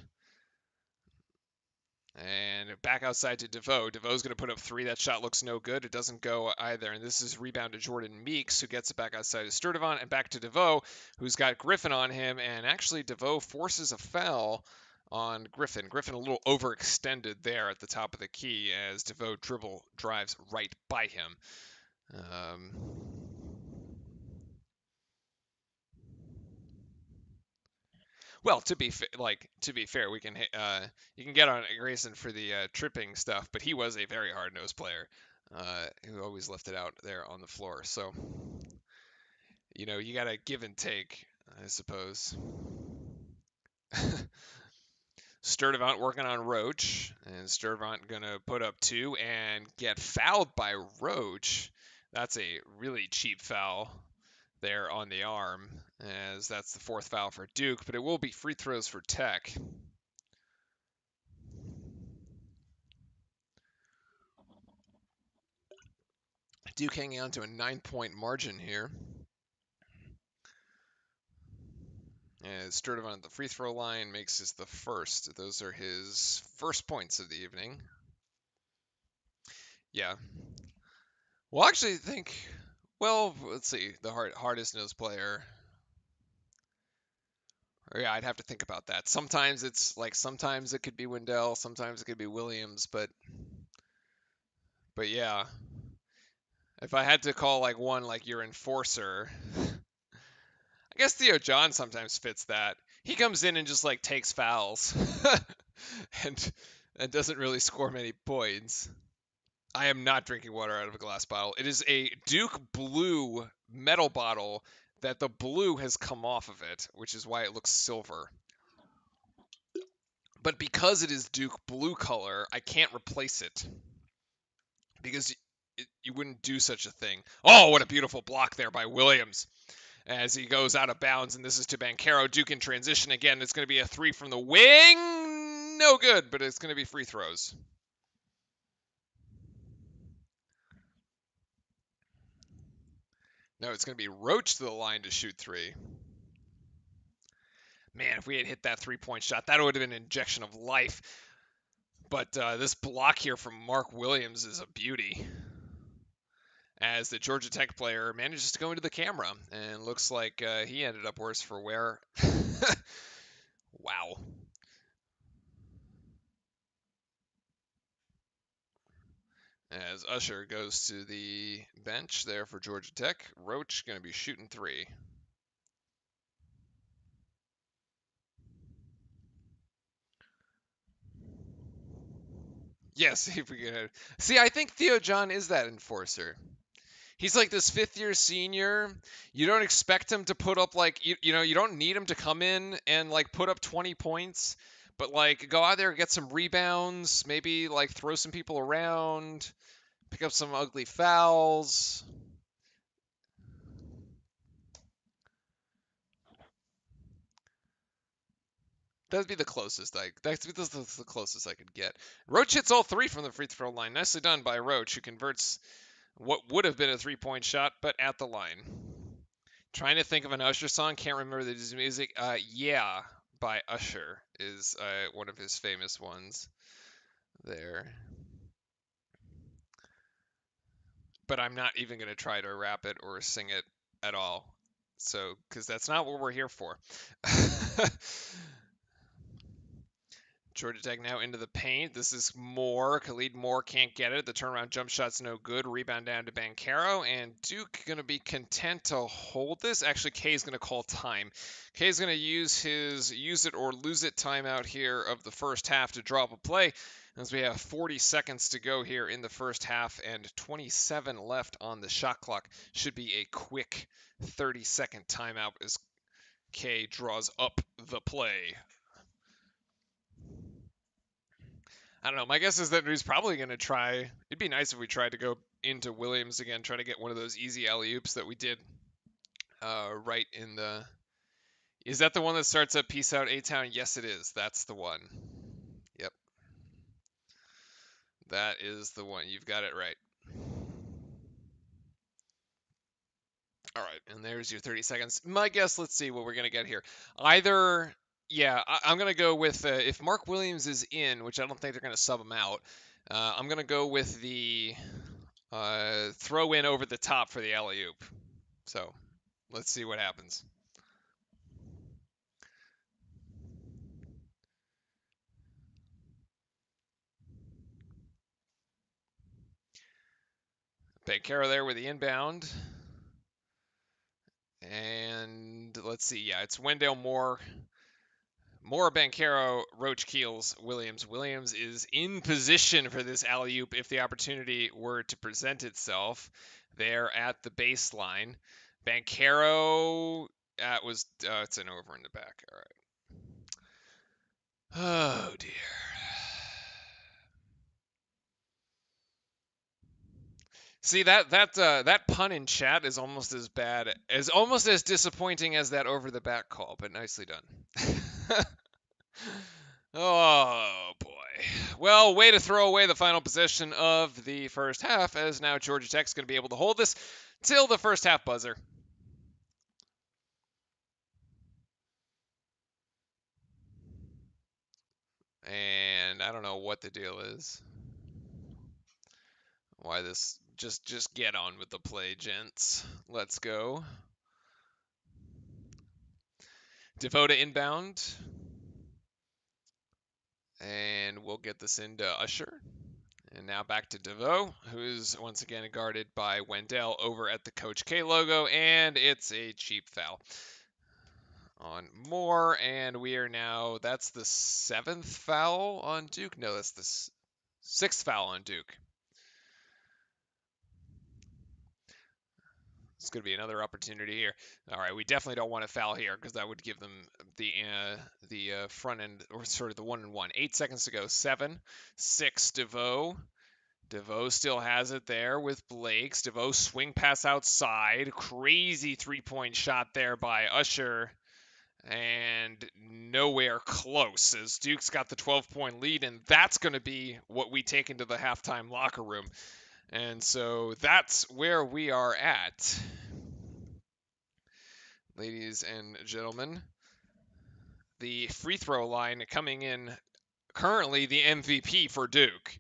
And back outside to DeVoe. DeVoe's going to put up 3. That shot looks no good. It doesn't go either. And this is rebound to Jordan Meeks, who gets it back outside to Sturdivant and back to DeVoe, who's got Griffin on him. And actually, DeVoe forces a foul on Griffin. Griffin a little overextended there at the top of the key as DeVoe drives right by him. Well, to be fair, we can you can get on Grayson for the tripping stuff, but he was a very hard-nosed player who always left it out there on the floor. So, you got to give and take, I suppose. Sturdivant working on Roach, and Sturdivant gonna put up 2 and get fouled by Roach. That's a really cheap foul there on the arm, as that's the 4th foul for Duke, but it will be free throws for Tech. Duke hanging on to a 9-point margin here. As Sturdivant at the free throw line makes his the first. Those are his first points of the evening. Yeah. Well, actually, let's see. The hardest nosed player. Or yeah, I'd have to think about that. Sometimes sometimes it could be Wendell, sometimes it could be Williams, but yeah. If I had to call one your enforcer, I guess Theo John sometimes fits that. He comes in and just takes fouls and doesn't really score many points. I am not drinking water out of a glass bottle. It is a Duke Blue metal bottle that the blue has come off of it, which is why it looks silver. But because it is Duke Blue color, I can't replace it. Because you wouldn't do such a thing. Oh, what a beautiful block there by Williams as he goes out of bounds, and this is to Banchero. Duke in transition again. It's going to be a 3 from the wing. No good, but it's going to be free throws. No, it's going to be Roach to the line to shoot 3. Man, if we had hit that 3-point shot, that would have been an injection of life. But this block here from Mark Williams is a beauty, as the Georgia Tech player manages to go into the camera, and looks like he ended up worse for wear. Wow. As Usher goes to the bench there for Georgia Tech, Roach going to be shooting 3. Yes, if we can. See, I think Theo John is that enforcer. He's like this 5th-year senior. You don't expect him to put up you don't need him to come in and put up 20 points, but go out there and get some rebounds, maybe throw some people around, pick up some ugly fouls. That'd be the closest that's the closest I could get. Roach hits all three from the free throw line. Nicely done by Roach, who converts what would have been a 3-point shot, but at the line. Trying to think of an Usher song. Can't remember the music. Yeah, by Usher is one of his famous ones there. But I'm not even going to try to rap it or sing it at all. So, because that's not what we're here for. Georgia Tech now into the paint. This is Moore. Khalid Moore can't get it. The turnaround jump shot's no good. Rebound down to Banchero. And Duke going to be content to hold this. Actually, Kay's going to call time. Kay's going to use his use it or lose it timeout here of the first half to drop a play. As we have 40 seconds to go here in the first half and 27 left on the shot clock. Should be a quick 30-second timeout as Kay draws up the play. I don't know. My guess is that he's probably going to try. It'd be nice if we tried to go into Williams again, try to get one of those easy alley-oops that we did right in the. Is that the one that starts at Peace Out A-Town? Yes, it is. That's the one. Yep. That is the one. You've got it right. All right, and there's your 30 seconds. My guess, let's see what we're going to get here. Either, yeah, I'm going to go with, if Mark Williams is in, which I don't think they're going to sub him out, I'm going to go with the throw in over the top for the alley-oop. So let's see what happens. Banchero there with the inbound. And let's see. Yeah, it's Wendell Moore. Moore, Banchero, Roach, Keels, Williams. Williams is in position for this alley-oop if the opportunity were to present itself. There at the baseline. Banchero, that was, it's an over in the back. All right. Oh, dear. See that pun in chat is almost as bad, as almost as disappointing as that over the back call, but nicely done. Oh boy. Well, way to throw away the final possession of the first half, as now Georgia Tech's going to be able to hold this till the first half buzzer. And I don't know what the deal is. Why this? Just get on with the play, gents. Let's go. Devoda inbound. And we'll get this into Usher. And now back to DeVoe, who's once again guarded by Wendell over at the Coach K logo, and it's a cheap foul on Moore, and we are now, that's the 7th foul on Duke? No, that's the 6th foul on Duke. It's going to be another opportunity here. All right, we definitely don't want to foul here because that would give them the front end, or sort of the 1-and-1. 8 seconds to go. 7, 6, DeVoe. DeVoe still has it there with Blakes. DeVoe swing pass outside. Crazy 3-point shot there by Usher. And nowhere close as Duke's got the 12-point lead, and that's going to be what we take into the halftime locker room. And so that's where we are at. Ladies and gentlemen, the free throw line coming in currently the MVP for Duke.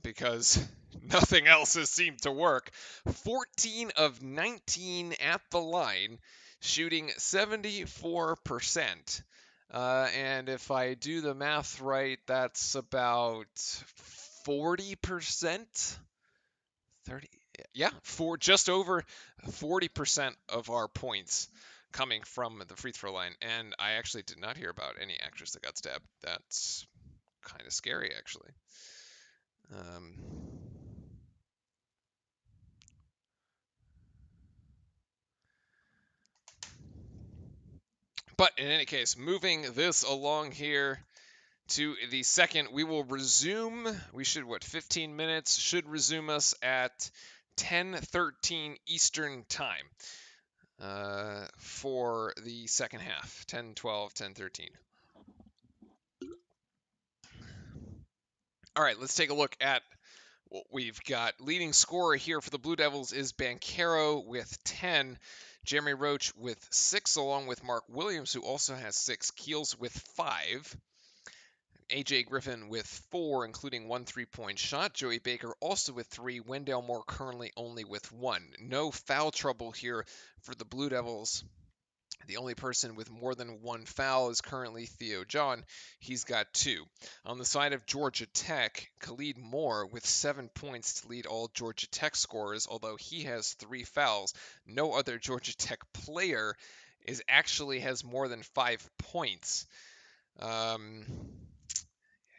Because nothing else has seemed to work. 14 of 19 at the line, shooting 74%. And if I do the math right, that's about 40%. 30, yeah, just over 40% of our points coming from the free throw line. And I actually did not hear about any actress that got stabbed. That's kind of scary, actually. But in any case, moving this along here to the second, we will resume. We should, 15 minutes should resume us at 10:13 Eastern time for the second half. 10:12, 10:13. All right, let's take a look at what we've got. Leading scorer here for the Blue Devils is Banchero with 10. Jeremy Roach with 6, along with Mark Williams, who also has 6. Keels with 5. AJ Griffin with 4, including 1 3-point shot. Joey Baker also with 3. Wendell Moore currently only with 1. No foul trouble here for the Blue Devils. The only person with more than 1 foul is currently Theo John. He's got 2. On the side of Georgia Tech, Khalid Moore with 7 points to lead all Georgia Tech scorers, although he has 3 fouls. No other Georgia Tech player actually has more than 5 points.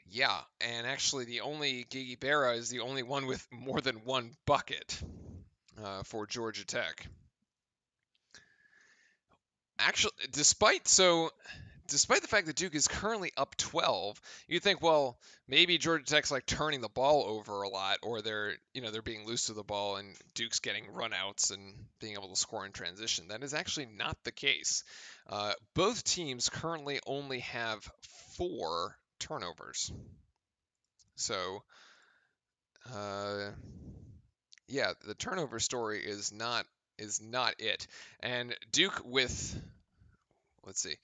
Yeah, and actually the only Gigi Berra is the only one with more than 1 bucket for Georgia Tech. Actually, despite the fact that Duke is currently up 12, you'd think, well, maybe Georgia Tech's like turning the ball over a lot, or they're being loose with the ball, and Duke's getting runouts and being able to score in transition. That is actually not the case. Both teams currently only have 4 turnovers. So, yeah, the turnover story is not it. And Duke with, let's see,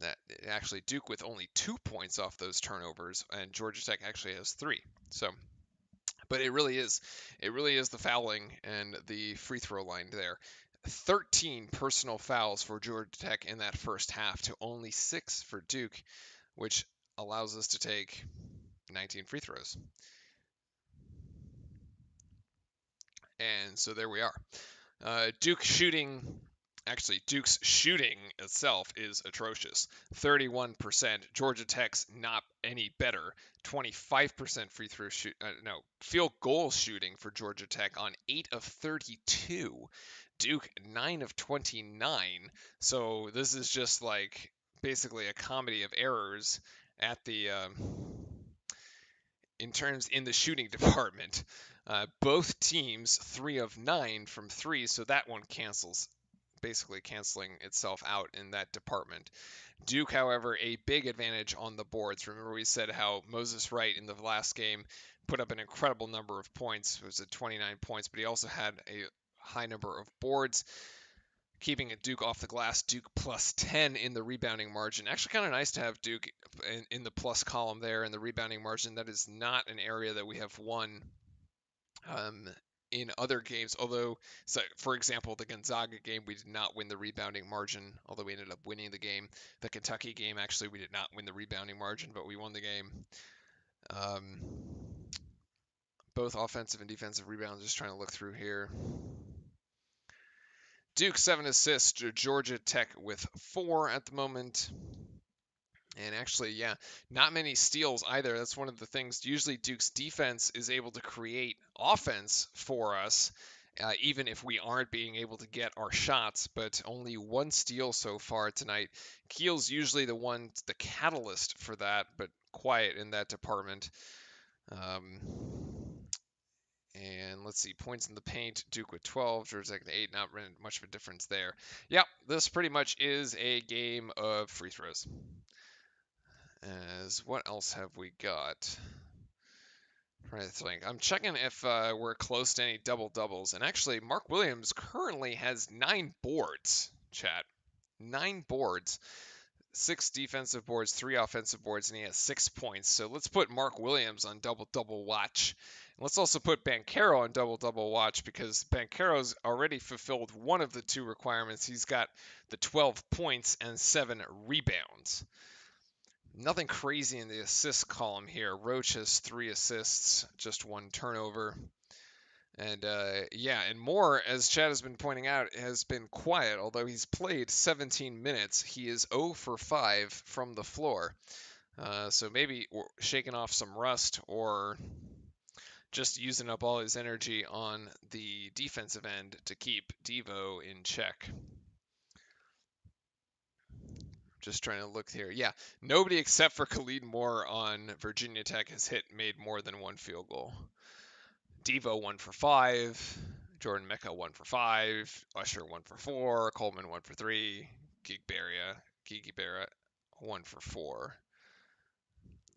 that actually Duke with only 2 points off those turnovers, and Georgia Tech actually has 3. So, but it really is the fouling and the free throw line there. 13 personal fouls for Georgia Tech in that first half to only 6 for Duke, which allows us to take 19 free throws. And so there we are. Duke's shooting itself is atrocious. 31%. Georgia Tech's not any better. 25% field goal shooting for Georgia Tech on 8 of 32. Duke 9 of 29. So this is just like basically a comedy of errors at the in the shooting department. Both teams 3 of 9 from 3, so that one basically canceling itself out in that department. Duke, however, a big advantage on the boards. Remember we said how Moses Wright in the last game put up an incredible number of points. It was at 29 points, but he also had a high number of boards. Keeping Duke off the glass, Duke plus 10 in the rebounding margin. Actually, kind of nice to have Duke in the plus column there in the rebounding margin. That is not an area that we have won in other games. Although, so for example, the Gonzaga game, we did not win the rebounding margin, although we ended up winning the game. The Kentucky game, actually, we did not win the rebounding margin, but we won the game. Both offensive and defensive rebounds, just trying to look through here. Duke 7 assists, Georgia Tech with 4 at the moment. And actually, yeah, not many steals either. That's one of the things. Usually Duke's defense is able to create offense for us, even if we aren't being able to get our shots, but only 1 steal so far tonight. Keel's usually the catalyst for that, but quiet in that department. And let's see, points in the paint, Duke with 12, Georgia Tech 8, not really much of a difference there. Yep, this pretty much is a game of free throws. As what else have we got? Trying to think. I'm checking if we're close to any double doubles. And actually, Mark Williams currently has 9 boards, chat. 9 boards. 6 defensive boards, 3 offensive boards, and he has 6 points. So let's put Mark Williams on double-double watch. Let's also put Banchero on double-double watch because Banchero's already fulfilled one of the 2 requirements. He's got the 12 points and 7 rebounds. Nothing crazy in the assist column here. Roach has 3 assists, just 1 turnover. And yeah, and Moore, as Chad has been pointing out, has been quiet. Although he's played 17 minutes, he is 0 for 5 from the floor. So maybe shaking off some rust or just using up all his energy on the defensive end to keep Devo in check. Just trying to look here. Yeah, nobody except for Khalid Moore on Virginia Tech has made more than 1 field goal. Devo 1 for 5, Jordan Mecca 1 for 5, Usher 1 for 4, Coleman 1 for 3, Gigi Berra 1 for 4.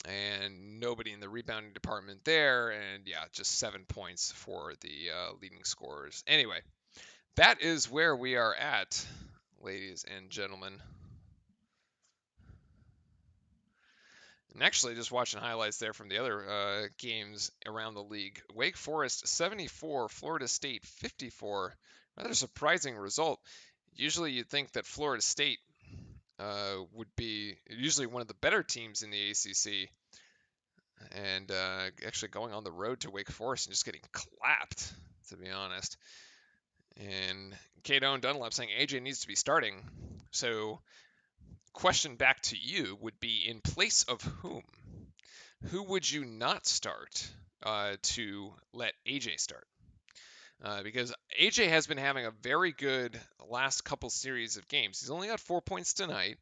and nobody in the rebounding department there. And yeah, just 7 points for the leading scorers. Anyway, that is where we are at, ladies and gentlemen. And actually, just watching highlights there from the other games around the league. Wake Forest 74, Florida State 54. Rather surprising result. Usually you'd think that Florida State would be usually one of the better teams in the ACC. And actually going on the road to Wake Forest and just getting clapped, to be honest. And Cato and Dunlap saying AJ needs to be starting. So, question back to you would be, in place of whom? Who would you not start to let AJ start? Because AJ has been having a very good last couple series of games. He's only got 4 points tonight,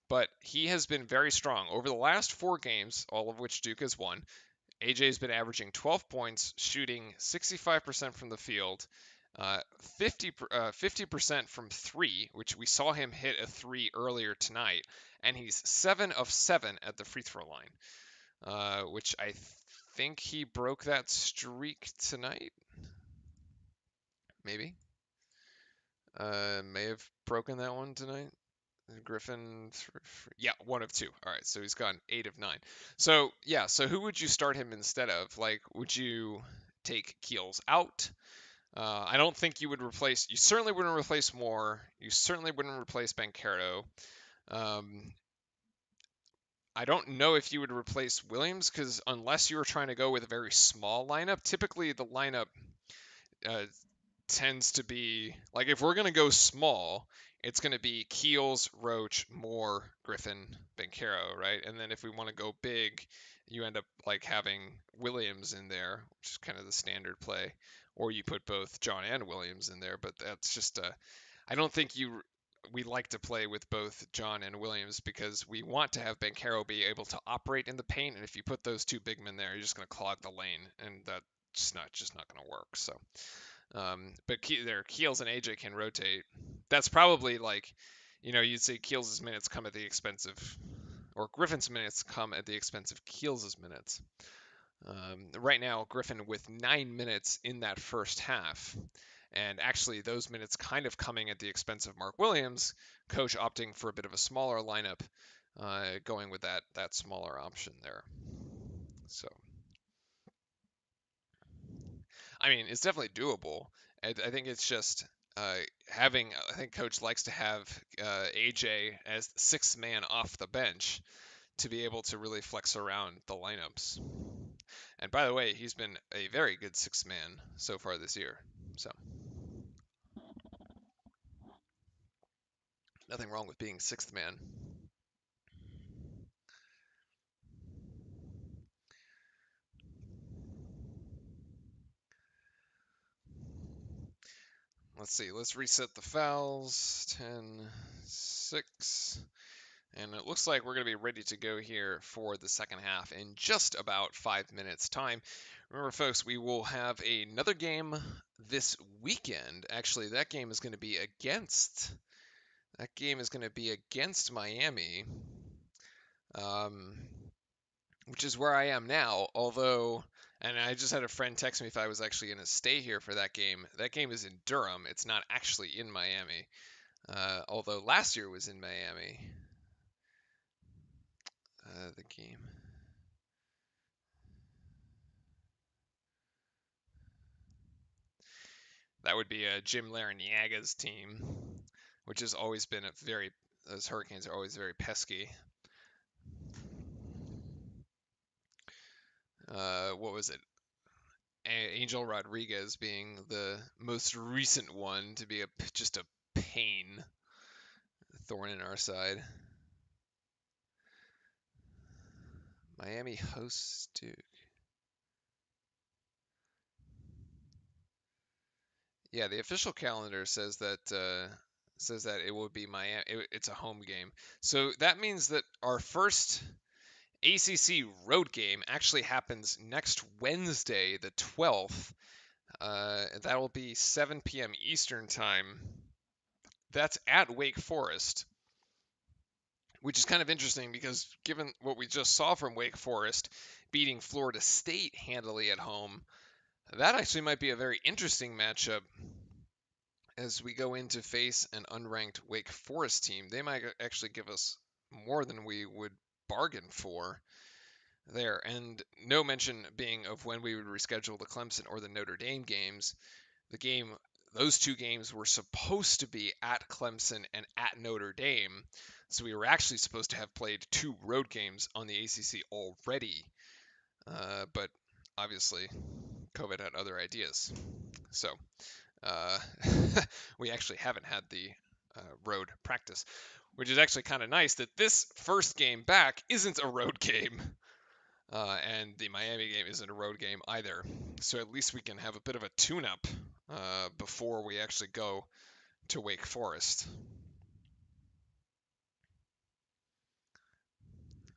but he has been very strong. Over the last 4 games, all of which Duke has won, AJ's been averaging 12 points, shooting 65% from the field, 50% from 3, which we saw him hit a 3 earlier tonight, and he's 7 of 7 at the free throw line, which I think he broke that streak tonight. Maybe. May have broken that one tonight. Griffin, yeah, 1 of 2. All right, so he's gotten 8 of 9. So yeah, so who would you start him instead of? Like, would you take Keels out? I don't think you would replace. You certainly wouldn't replace Moore. You certainly wouldn't replace Banchero. I don't know if you would replace Williams, because unless you were trying to go with a very small lineup, typically the lineup uh, tends to be like, if we're gonna go small, it's gonna be Keels, Roach, Moore, Griffin, Banchero, right? And then if we want to go big, you end up like having Williams in there, which is kind of the standard play, or you put both John and Williams in there. But that's just I don't think we like to play with both John and Williams because we want to have Banchero be able to operate in the paint, and if you put those two big men there, you're just going to clog the lane, and that's just not going to work. So. But their Keels and AJ can rotate. That's probably like, you'd say Keels' minutes come at the expense of, or Griffin's minutes come at the expense of Keels' minutes. Right now, Griffin with 9 minutes in that first half. And actually, those minutes kind of coming at the expense of Mark Williams, coach opting for a bit of a smaller lineup, going with that smaller option there. So. I mean, it's definitely doable. I think it's just having. I think coach likes to have AJ as the sixth man off the bench to be able to really flex around the lineups. And by the way, he's been a very good sixth man so far this year. So nothing wrong with being sixth man. Let's see. Let's reset the fouls. 10, 6. And it looks like we're going to be ready to go here for the second half in just about 5 minutes' time. Remember, folks, we will have another game this weekend. Actually, that game is going to be against Miami, which is where I am now. Although, and I just had a friend text me if I was actually going to stay here for that game. That game is in Durham. It's not actually in Miami. Although last year was in Miami. The game. That would be Jim Larrañaga's team, which has always been those Hurricanes are always very pesky. What was it? Angel Rodriguez being the most recent one to be just a pain, thorn in our side. Miami hosts Duke. Yeah, the official calendar says that it will be Miami. It's a home game, so that means that our first ACC road game actually happens next Wednesday, the 12th. That will be 7 p.m. Eastern time. That's at Wake Forest. which is kind of interesting because given what we just saw from Wake Forest beating Florida State handily at home, that actually might be a very interesting matchup as we go in to face an unranked Wake Forest team. They might actually give us more than we would bargain for there. And no mention being of when we would reschedule the Clemson or the Notre Dame games. Those two games were supposed to be at Clemson and at Notre Dame. So we were actually supposed to have played two road games on the ACC already. But obviously, COVID had other ideas. So uh, we actually haven't had the road practice, which is actually kind of nice that this first game back isn't a road game. And the Miami game isn't a road game either. So at least we can have a bit of a tune-up before we actually go to Wake Forest.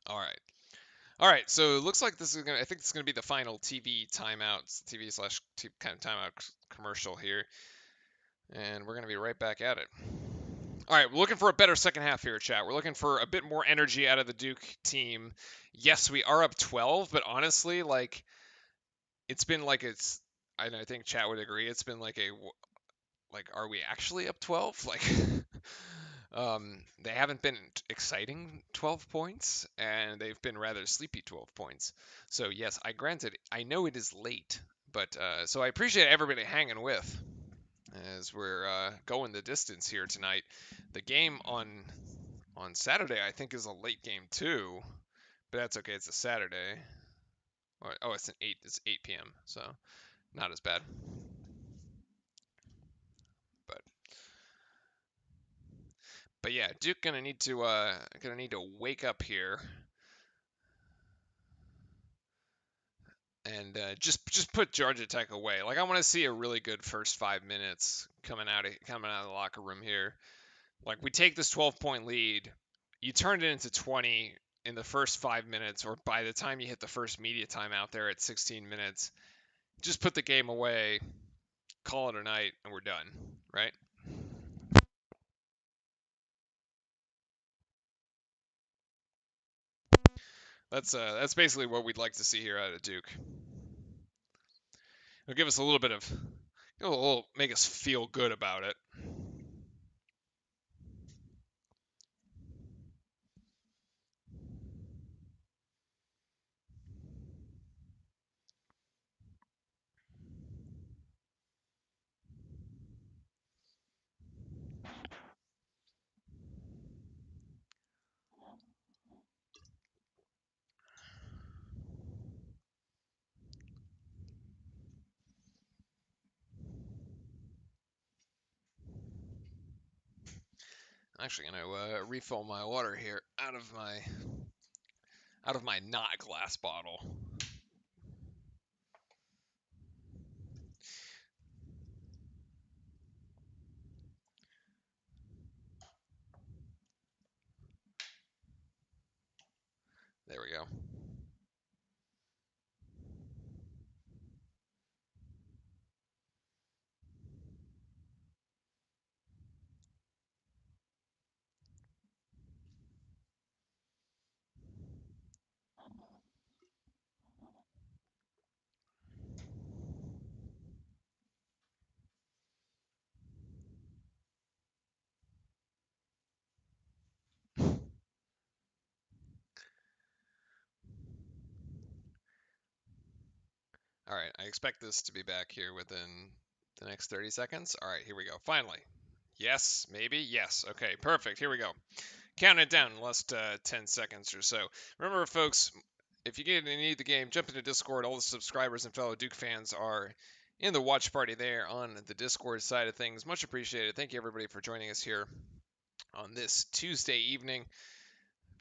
All right. All right. So it looks like this is gonna. I think this is gonna be the final TV timeout, TV slash kind of timeout commercial here, and we're gonna be right back at it. All right, we're looking for a better second half here, chat. We're looking for a bit more energy out of the Duke team. Yes, we are up 12, but honestly, like it's been like it's. I think chat would agree. It's been like are we actually up 12? Like, they haven't been exciting 12 points, and they've been rather sleepy 12 points. So yes, I know it is late, but so I appreciate everybody hanging with as we're going the distance here tonight. The game on Saturday, I think, is a late game too, but that's okay. It's a Saturday. Oh, it's 8 p.m. So not as bad. But yeah, Duke gonna need to wake up here and just put Georgia Tech away. Like I want to see a really good first 5 minutes coming out of the locker room here. Like we take this 12-point lead, you turn it into 20 in the first 5 minutes, or by the time you hit the first media timeout there at 16 minutes, just put the game away, call it a night, and we're done, right? That's basically what we'd like to see here out of Duke. It'll give us a little bit of, it'll make us feel good about it. I'm actually gonna refill my water here out of my not glass bottle. There we go. All right, I expect this to be back here within the next 30 seconds. All right, here we go. Finally. Yes, maybe. Yes. Okay, perfect. Here we go. Counting it down in last 10 seconds or so. Remember, folks, if you need the game, jump into Discord. All the subscribers and fellow Duke fans are in the watch party there on the Discord side of things. Much appreciated. Thank you, everybody, for joining us here on this Tuesday evening.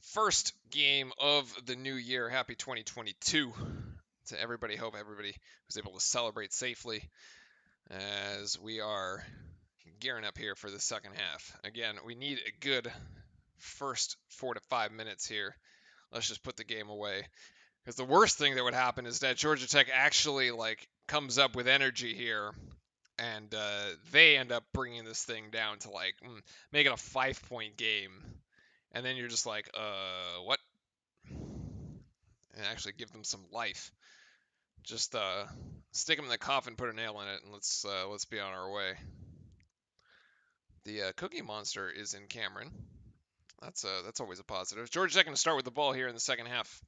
First game of the new year. Happy 2022 to everybody. Hope everybody was able to celebrate safely as we are gearing up here for the second half. Again, we need a good first 4 to 5 minutes here. Let's just put the game away. Because the worst thing that would happen is that Georgia Tech actually comes up with energy here, and they end up bringing this thing down to make it a 5-point game, And then you're just like, what? And actually give them some life. Just stick them in the coffin, put a nail in it, and let's be on our way. The Cookie Monster is in Cameron. That's always a positive. Georgia Tech going to start with the ball here in the second half.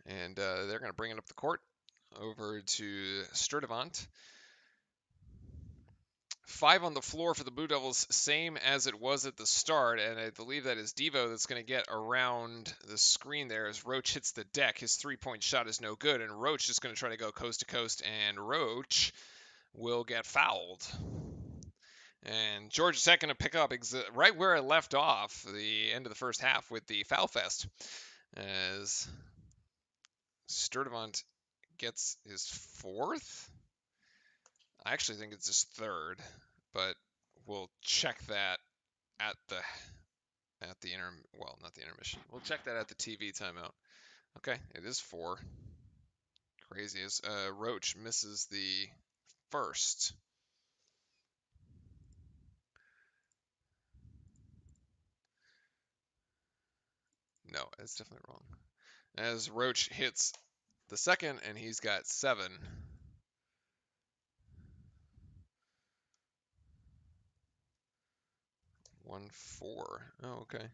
And they're going to bring it up the court over to Sturdivant. 5 on the floor for the Blue Devils, same as it was at the start, and I believe that is Devo that's going to get around the screen there as Roach hits the deck. His three-point shot is no good, and Roach is going to try to go coast to coast, and Roach will get fouled. And Georgia Tech going to pick up right where it left off, the end of the first half, with the foul fest, as Sturdivant gets his 4th. I actually think it's his 3rd, but we'll check that at the not the intermission. We'll check that at the TV timeout. Okay, it is 4. Crazy as Roach misses the first. No, it's definitely wrong. As Roach hits the second, and he's got 7. 1-4. Oh, okay.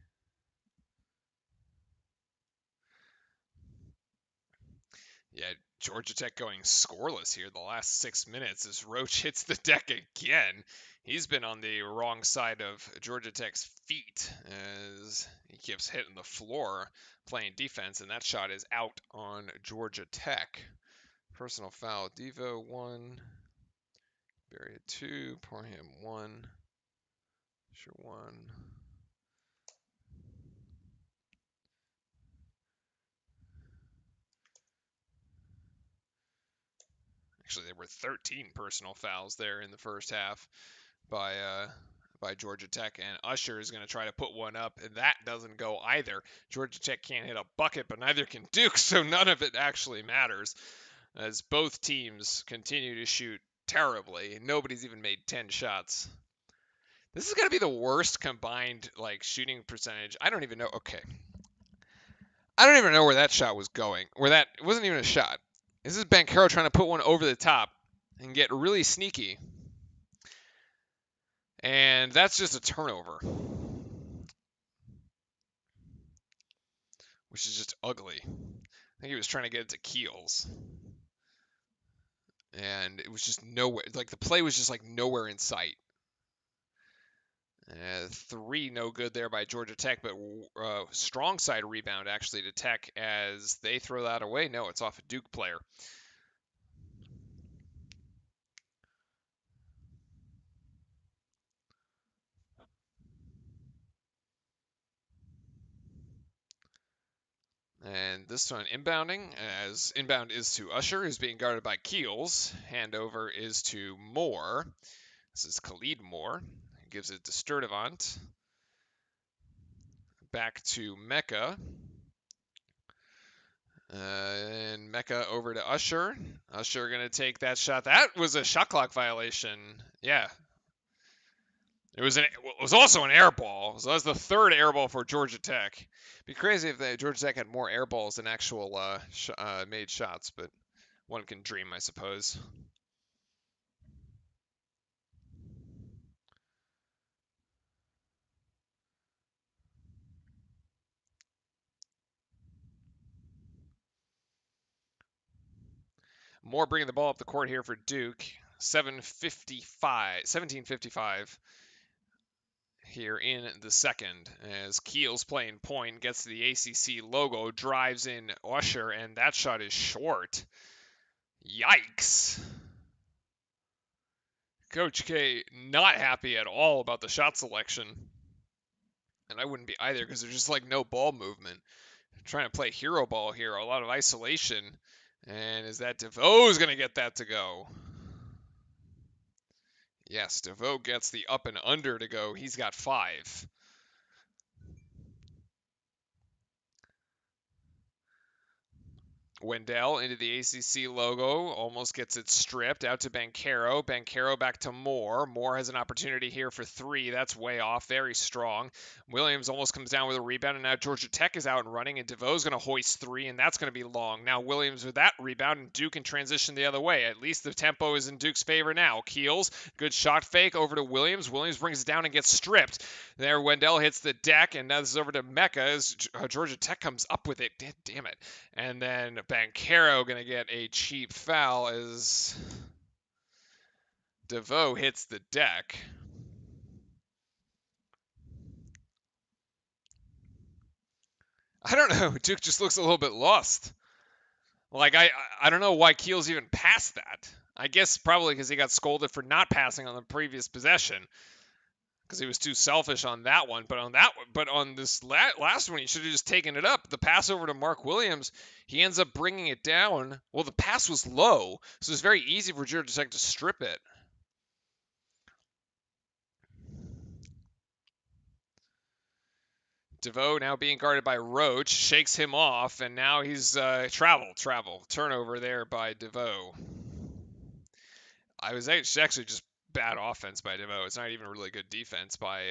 Yeah, Georgia Tech going scoreless here the last 6 minutes as Roach hits the deck again. He's been on the wrong side of Georgia Tech's feet as he keeps hitting the floor playing defense, and that shot is out on Georgia Tech. Personal foul, Devo 1, Berry 2, Parham 1, Sure 1. Actually, there were 13 personal fouls there in the first half by Georgia Tech, and Usher is going to try to put one up, and that doesn't go either. Georgia Tech can't hit a bucket, but neither can Duke, so none of it actually matters, as both teams continue to shoot terribly. Nobody's even made 10 shots. This is going to be the worst combined shooting percentage. I don't even know. Okay. I don't even know where that shot was going. It wasn't even a shot. This is Banchero trying to put one over the top and get really sneaky. And that's just a turnover, which is just ugly. I think he was trying to get it to Keels. And it was just nowhere. The play was just nowhere in sight. 3 no good there by Georgia Tech, but strong side rebound actually to Tech as they throw that away. No, it's off a Duke player. And this one inbounding, as inbound is to Usher, who's being guarded by Keels. Handover is to Moore. This is Khalid Moore. He gives it to Sturdivant. Back to Mecca. And Mecca over to Usher. Usher going to take that shot. That was a shot clock violation. Yeah. It was also an air ball. So that's the 3rd air ball for Georgia Tech. It'd be crazy if Georgia Tech had more air balls than actual made shots, but one can dream, I suppose. Moore bringing the ball up the court here for Duke. 17:55 here in the second as Keels playing point, gets to the ACC logo, drives in Usher, and that shot is short. Yikes. Coach K not happy at all about the shot selection. And I wouldn't be either because there's just no ball movement. Trying to play hero ball here, a lot of isolation. And is that DeVoe's going to get that to go? Yes, DeVoe gets the up and under to go. He's got 5. Wendell into the ACC logo, almost gets it stripped out to Banchero. Banchero back to Moore. Moore has an opportunity here for three. That's way off. Very strong. Williams almost comes down with a rebound, and now Georgia Tech is out and running, and DeVoe's going to hoist three, and that's going to be long. Now Williams with that rebound, and Duke in transition the other way. At least the tempo is in Duke's favor now. Keels, good shot fake over to Williams. Williams brings it down and gets stripped. There, Wendell hits the deck, and now this is over to Mecca as Georgia Tech comes up with it. Damn it. And then Banchero going to get a cheap foul as DeVoe hits the deck. I don't know. Duke just looks a little bit lost. Like, I don't know why Keels even passed that. I guess probably because he got scolded for not passing on the previous possession. Because he was too selfish on that one. But on this last one, he should have just taken it up. The pass over to Mark Williams, he ends up bringing it down. Well, the pass was low, so it's very easy for Georgia Tech to strip it. DeVoe now being guarded by Roach, shakes him off, and now he's travel. Turnover there by DeVoe. I was actually just bad offense by DeVoe. It's not even really good defense by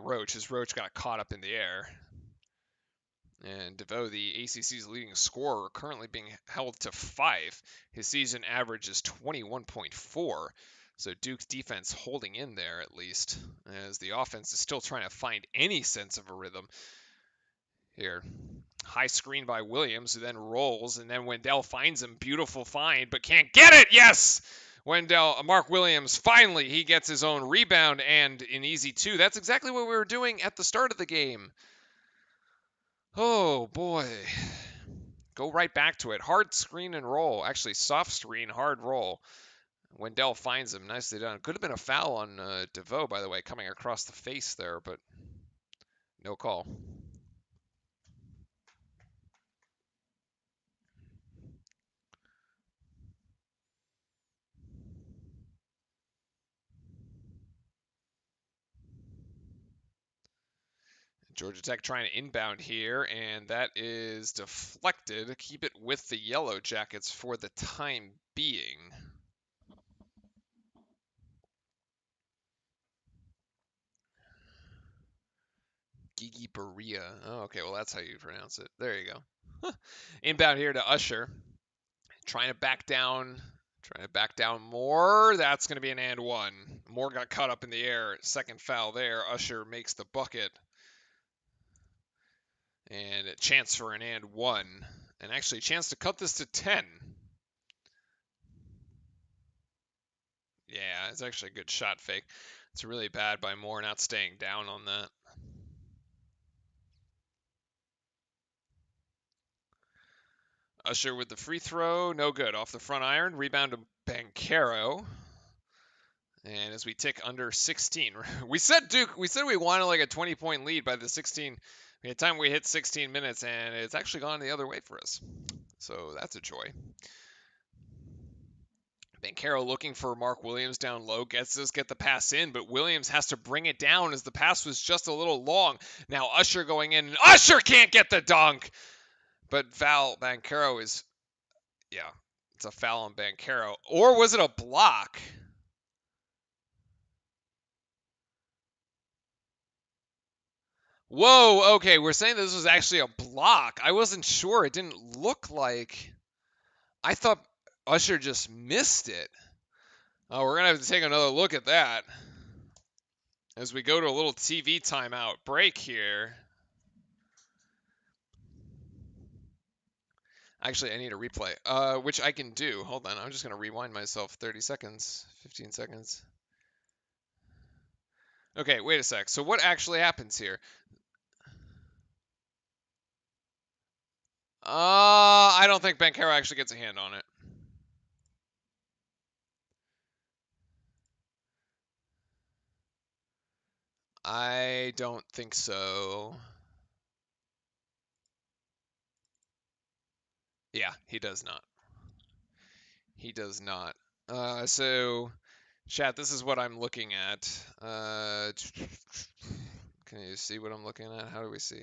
Roach, as Roach got caught up in the air. And DeVoe, the ACC's leading scorer, currently being held to 5. His season average is 21.4. So Duke's defense holding in there at least, as the offense is still trying to find any sense of a rhythm. Here, high screen by Williams, who then rolls, and then Wendell finds him. Beautiful find, but can't get it. Yes! Mark Williams, finally, he gets his own rebound and an easy 2. That's exactly what we were doing at the start of the game. Oh, boy. Go right back to it. Hard screen and roll. Actually, soft screen, hard roll. Wendell finds him. Nicely done. Could have been a foul on DeVoe, by the way, coming across the face there, but no call. Georgia Tech trying to inbound here, and that is deflected. Keep it with the Yellow Jackets for the time being. Gigi Berea. Oh, okay, well, that's how you pronounce it. There you go. Inbound here to Usher. Trying to back down Moore. That's going to be an and one. Moore got caught up in the air. Second foul there. Usher makes the bucket. And a chance for an and one. And actually a chance to cut this to 10. Yeah, it's actually a good shot fake. It's really bad by Moore not staying down on that. Usher with the free throw. No good. Off the front iron. Rebound to Banchero. And as we tick under 16, we said we wanted like a 20-point lead by the 16. By the time we hit 16 minutes, and it's actually gone the other way for us. So that's a joy. Banchero looking for Mark Williams down low, get the pass in, but Williams has to bring it down as the pass was just a little long. Now Usher going in, and Usher can't get the dunk. But foul, Banchero is, yeah, it's a foul on Banchero. Or was it a block? Whoa, okay, we're saying this was actually a block. I wasn't sure. It didn't look like. I thought Usher just missed it. Oh, we're going to have to take another look at that as we go to a little TV timeout break here. Actually, I need a replay, which I can do. Hold on, I'm just going to rewind myself 30 seconds, 15 seconds. Okay, wait a sec. So what actually happens here? I don't think Banchero actually gets a hand on it. I don't think so. Yeah, he does not. He does not. So, chat, this is what I'm looking at. Can you see what I'm looking at? How do we see?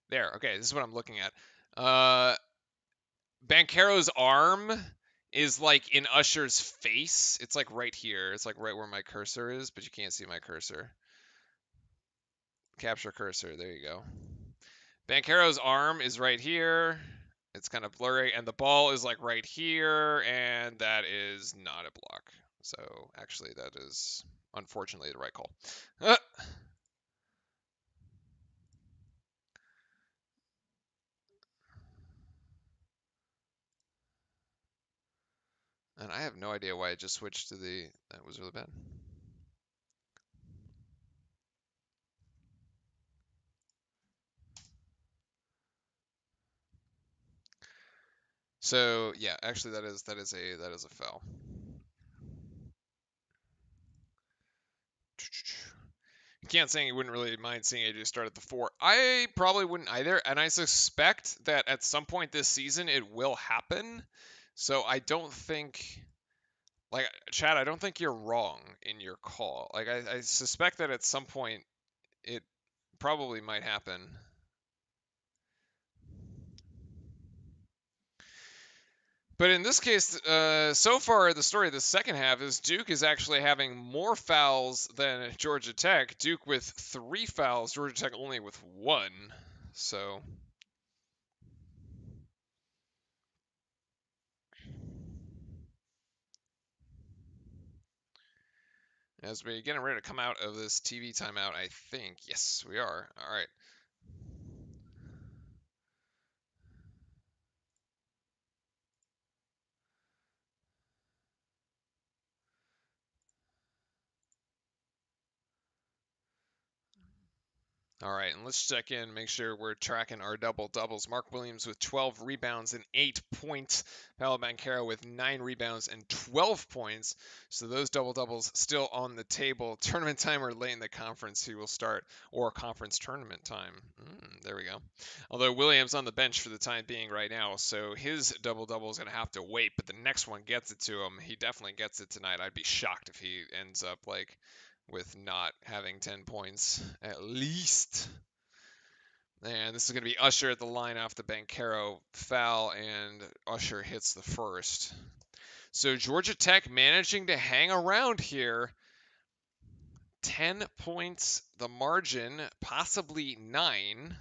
There, okay, this is what I'm looking at. Banchero's arm is like in Usher's face. It's like right here. It's like right where my cursor is, but you can't see my cursor. Capture cursor. There you go. Banchero's arm is right here. It's kind of blurry, and the ball is like right here, and that is not a block. So actually, that is unfortunately the right call. And I have no idea why I just switched to the. That was really bad. So yeah, actually that is a foul. You can't say you wouldn't really mind seeing AJ start at the 4. I probably wouldn't either, and I suspect that at some point this season it will happen. So I don't think, like, Chad, I don't think you're wrong in your call. Like, I suspect that at some point it probably might happen. But in this case, so far the story of the second half is Duke is actually having more fouls than Georgia Tech. Duke with 3 fouls, Georgia Tech only with 1. So as we're getting ready to come out of this TV timeout, I think. Yes, we are. All right. All right, and let's check in, make sure we're tracking our double doubles. Mark Williams with 12 rebounds and 8 points. Paolo Banchero with 9 rebounds and 12 points. So those double doubles still on the table. Tournament time or late in the conference, he will start, or conference tournament time. There we go. Although Williams on the bench for the time being right now, so his double double is going to have to wait, but the next one gets it to him. He definitely gets it tonight. I'd be shocked if he ends up like with not having 10 points at least. And this is going to be Usher at the line off the Banchero foul, and Usher hits the first. So Georgia Tech managing to hang around here. 10 points the margin, possibly 9.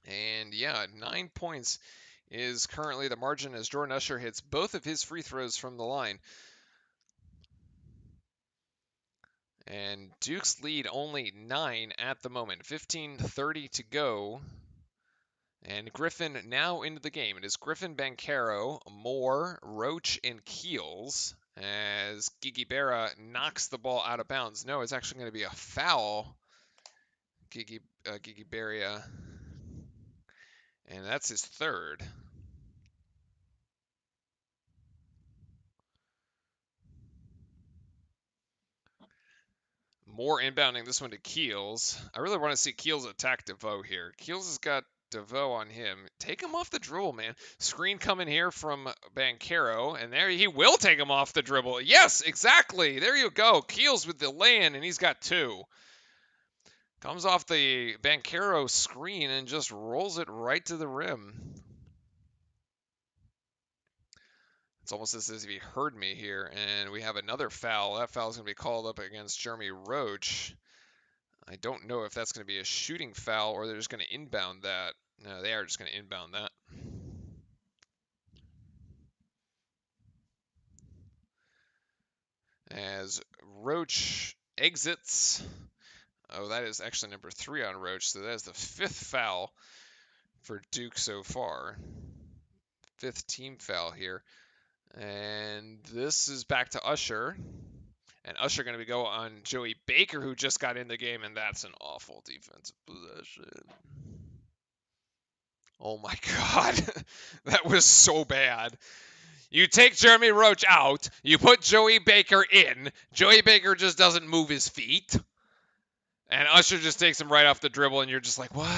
And yeah, 9 points is currently the margin as Jordan Usher hits both of his free throws from the line. And Duke's lead only 9 at the moment. 15:30 to go. And Griffin now into the game. It is Griffin, Banchero, Moore, Roach, and Keels as Gigi Berra knocks the ball out of bounds. No, it's actually going to be a foul. Gigi Berra. And that's his third. More inbounding this one to Keels. I really want to see Keels attack DeVoe here. Keels has got DeVoe on him. Take him off the dribble, man. Screen coming here from Banchero, and there he will take him off the dribble. Yes, exactly. There you go. Keels with the lay-in, and he's got 2. Comes off the Banchero screen and just rolls it right to the rim. It's almost as if he heard me here, and we have another foul. That foul is going to be called up against Jeremy Roach. I don't know if that's going to be a shooting foul or they're just going to inbound that. No, they are just going to inbound that. As Roach exits. Oh, that is actually number 3 on Roach, so that is the 5th foul for Duke so far. 5th team foul here. And this is back to Usher. And Usher going to go on Joey Baker, who just got in the game, and that's an awful defensive possession. Oh my God. That was so bad. You take Jeremy Roach out, you put Joey Baker in. Joey Baker just doesn't move his feet. And Usher just takes him right off the dribble, and you're just like, what?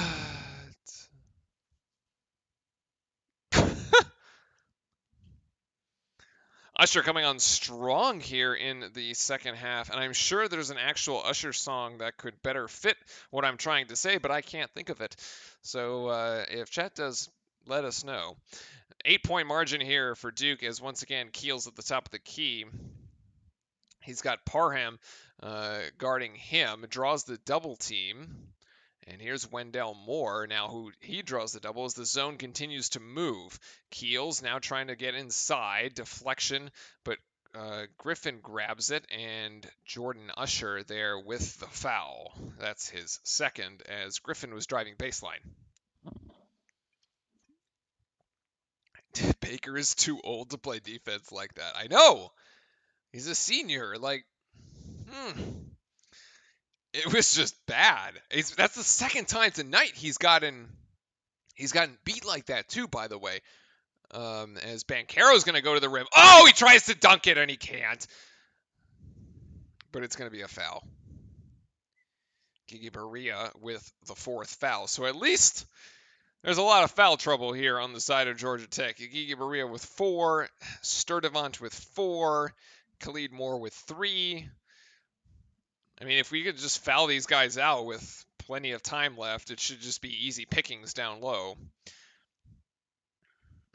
Usher coming on strong here in the second half, and I'm sure there's an actual Usher song that could better fit what I'm trying to say, but I can't think of it. So if chat does, let us know. 8-point margin here for Duke as once again Keels at the top of the key. He's got Parham guarding him, draws the double team. And here's Wendell Moore now, who he draws the double as the zone continues to move. Keels now trying to get inside, deflection, but Griffin grabs it, and Jordan Usher there with the foul. That's his second, as Griffin was driving baseline. Baker is too old to play defense like that. I know. He's a senior. Like, it was just bad. That's the second time tonight he's gotten beat like that too. By the way, as Banchero's going to go to the rim. Oh, he tries to dunk it and he can't. But it's going to be a foul. Gigi Berea with the fourth foul. So at least there's a lot of foul trouble here on the side of Georgia Tech. Gigi Berea with 4, Sturdivant with 4, Khalid Moore with 3. I mean, if we could just foul these guys out with plenty of time left, it should just be easy pickings down low.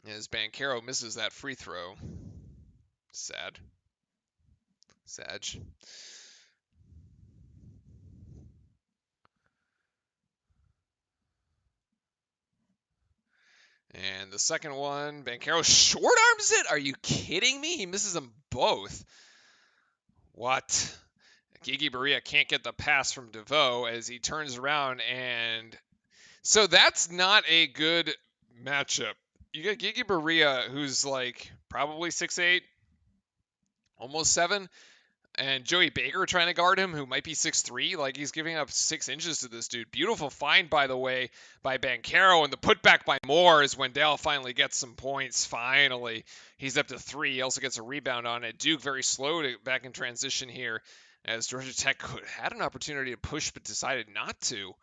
As Banchero misses that free throw. Sad. Sag. And the second one, Banchero short arms it? Are you kidding me? He misses them both. What? Gigi Berea can't get the pass from DeVoe as he turns around and... So that's not a good matchup. You got Gigi Berea, who's like probably 6'8", almost 7, and Joey Baker trying to guard him, who might be 6'3". Like, he's giving up 6 inches to this dude. Beautiful find, by the way, by Banchero, and the putback by Moore as Wendell finally gets some points. Finally, he's up to 3. He also gets a rebound on it. Duke very slow to back in transition here, as Georgia Tech had an opportunity to push but decided not to.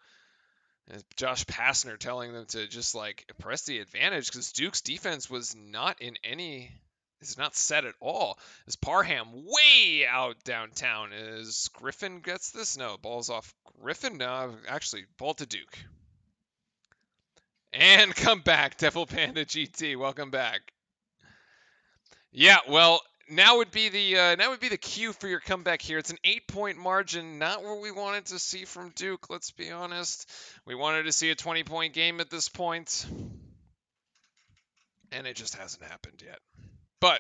And Josh Pastner telling them to just like press the advantage because Duke's defense was not in any, it's not set at all. As Parham way out downtown, as Griffin gets this? No, ball's off Griffin. No, actually, ball to Duke. And come back, Devil Panda GT. Welcome back. Yeah, well, now would be the cue for your comeback here. It's an 8-point margin, not what we wanted to see from Duke, let's be honest. We wanted to see a 20-point game at this point, and it just hasn't happened yet. But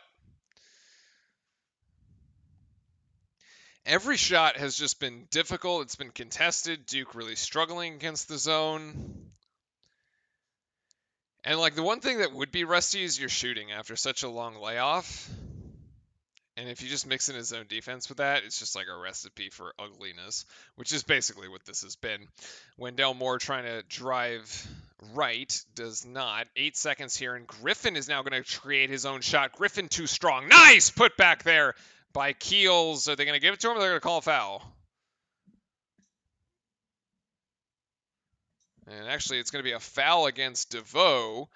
every shot has just been difficult. It's been contested. Duke really struggling against the zone. And like the one thing that would be rusty is your shooting after such a long layoff. And if you just mix in his own defense with that, it's just like a recipe for ugliness, which is basically what this has been. Wendell Moore trying to drive right, does not. 8 seconds here, and Griffin is now going to create his own shot. Griffin too strong. Nice put back there by Keels. Are they going to give it to him or are they going to call a foul? And actually, it's going to be a foul against DeVoe,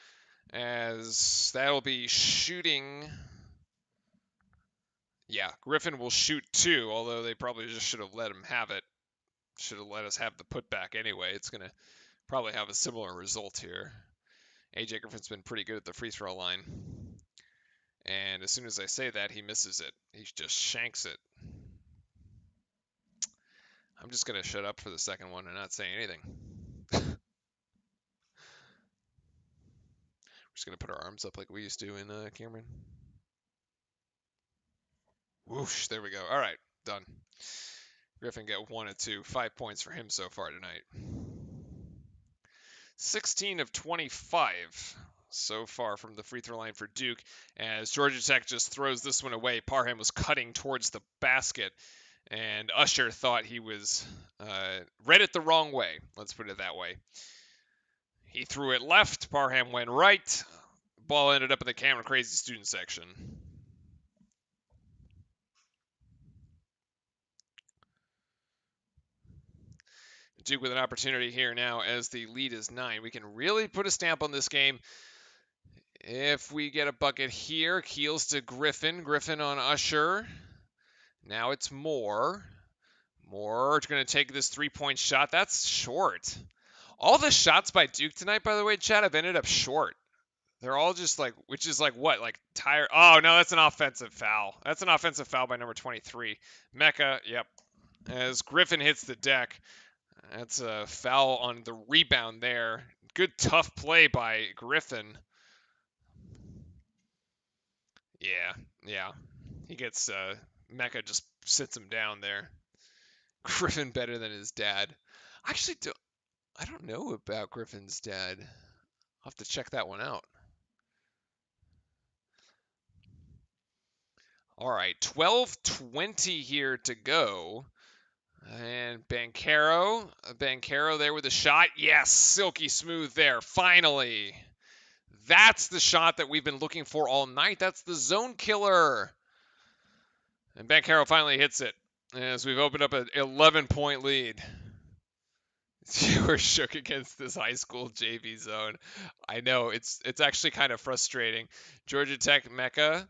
as that'll be shooting... Yeah, Griffin will shoot 2, although they probably just should have let him have it. Should have let us have the putback anyway. It's going to probably have a similar result here. AJ Griffin's been pretty good at the free throw line. And as soon as I say that, he misses it. He just shanks it. I'm just going to shut up for the second one and not say anything. We're just going to put our arms up like we used to in Cameron. Whoosh, there we go. All right, done. Griffin got 1 and 2. 5 points for him so far tonight. 16 of 25 so far from the free throw line for Duke, as Georgia Tech just throws this one away. Parham was cutting towards the basket, and Usher thought he was read it the wrong way. Let's put it that way. He threw it left. Parham went right. Ball ended up in the Cameron Crazy student section. Duke with an opportunity here now as the lead is 9. We can really put a stamp on this game if we get a bucket here. Keels to Griffin. Griffin on Usher. Now it's Moore. Moore going to take this 3-point shot. That's short. All the shots by Duke tonight, by the way, Chad, have ended up short. They're all just like, which is like what? Like tire. Oh, no, that's an offensive foul. That's an offensive foul by number 23. Mecca, yep. As Griffin hits the deck. That's a foul on the rebound there. Good tough play by Griffin. Yeah. He gets, Mecca just sits him down there. Griffin better than his dad. Actually, I don't know about Griffin's dad. I'll have to check that one out. All right, 12:20 here to go. And Banchero there with a shot. Yes, silky smooth there. Finally. That's the shot that we've been looking for all night. That's the zone killer. And Banchero finally hits it as we've opened up an 11-point lead. We're shook against this high school JV zone. I know it's actually kind of frustrating. Georgia Tech Mecca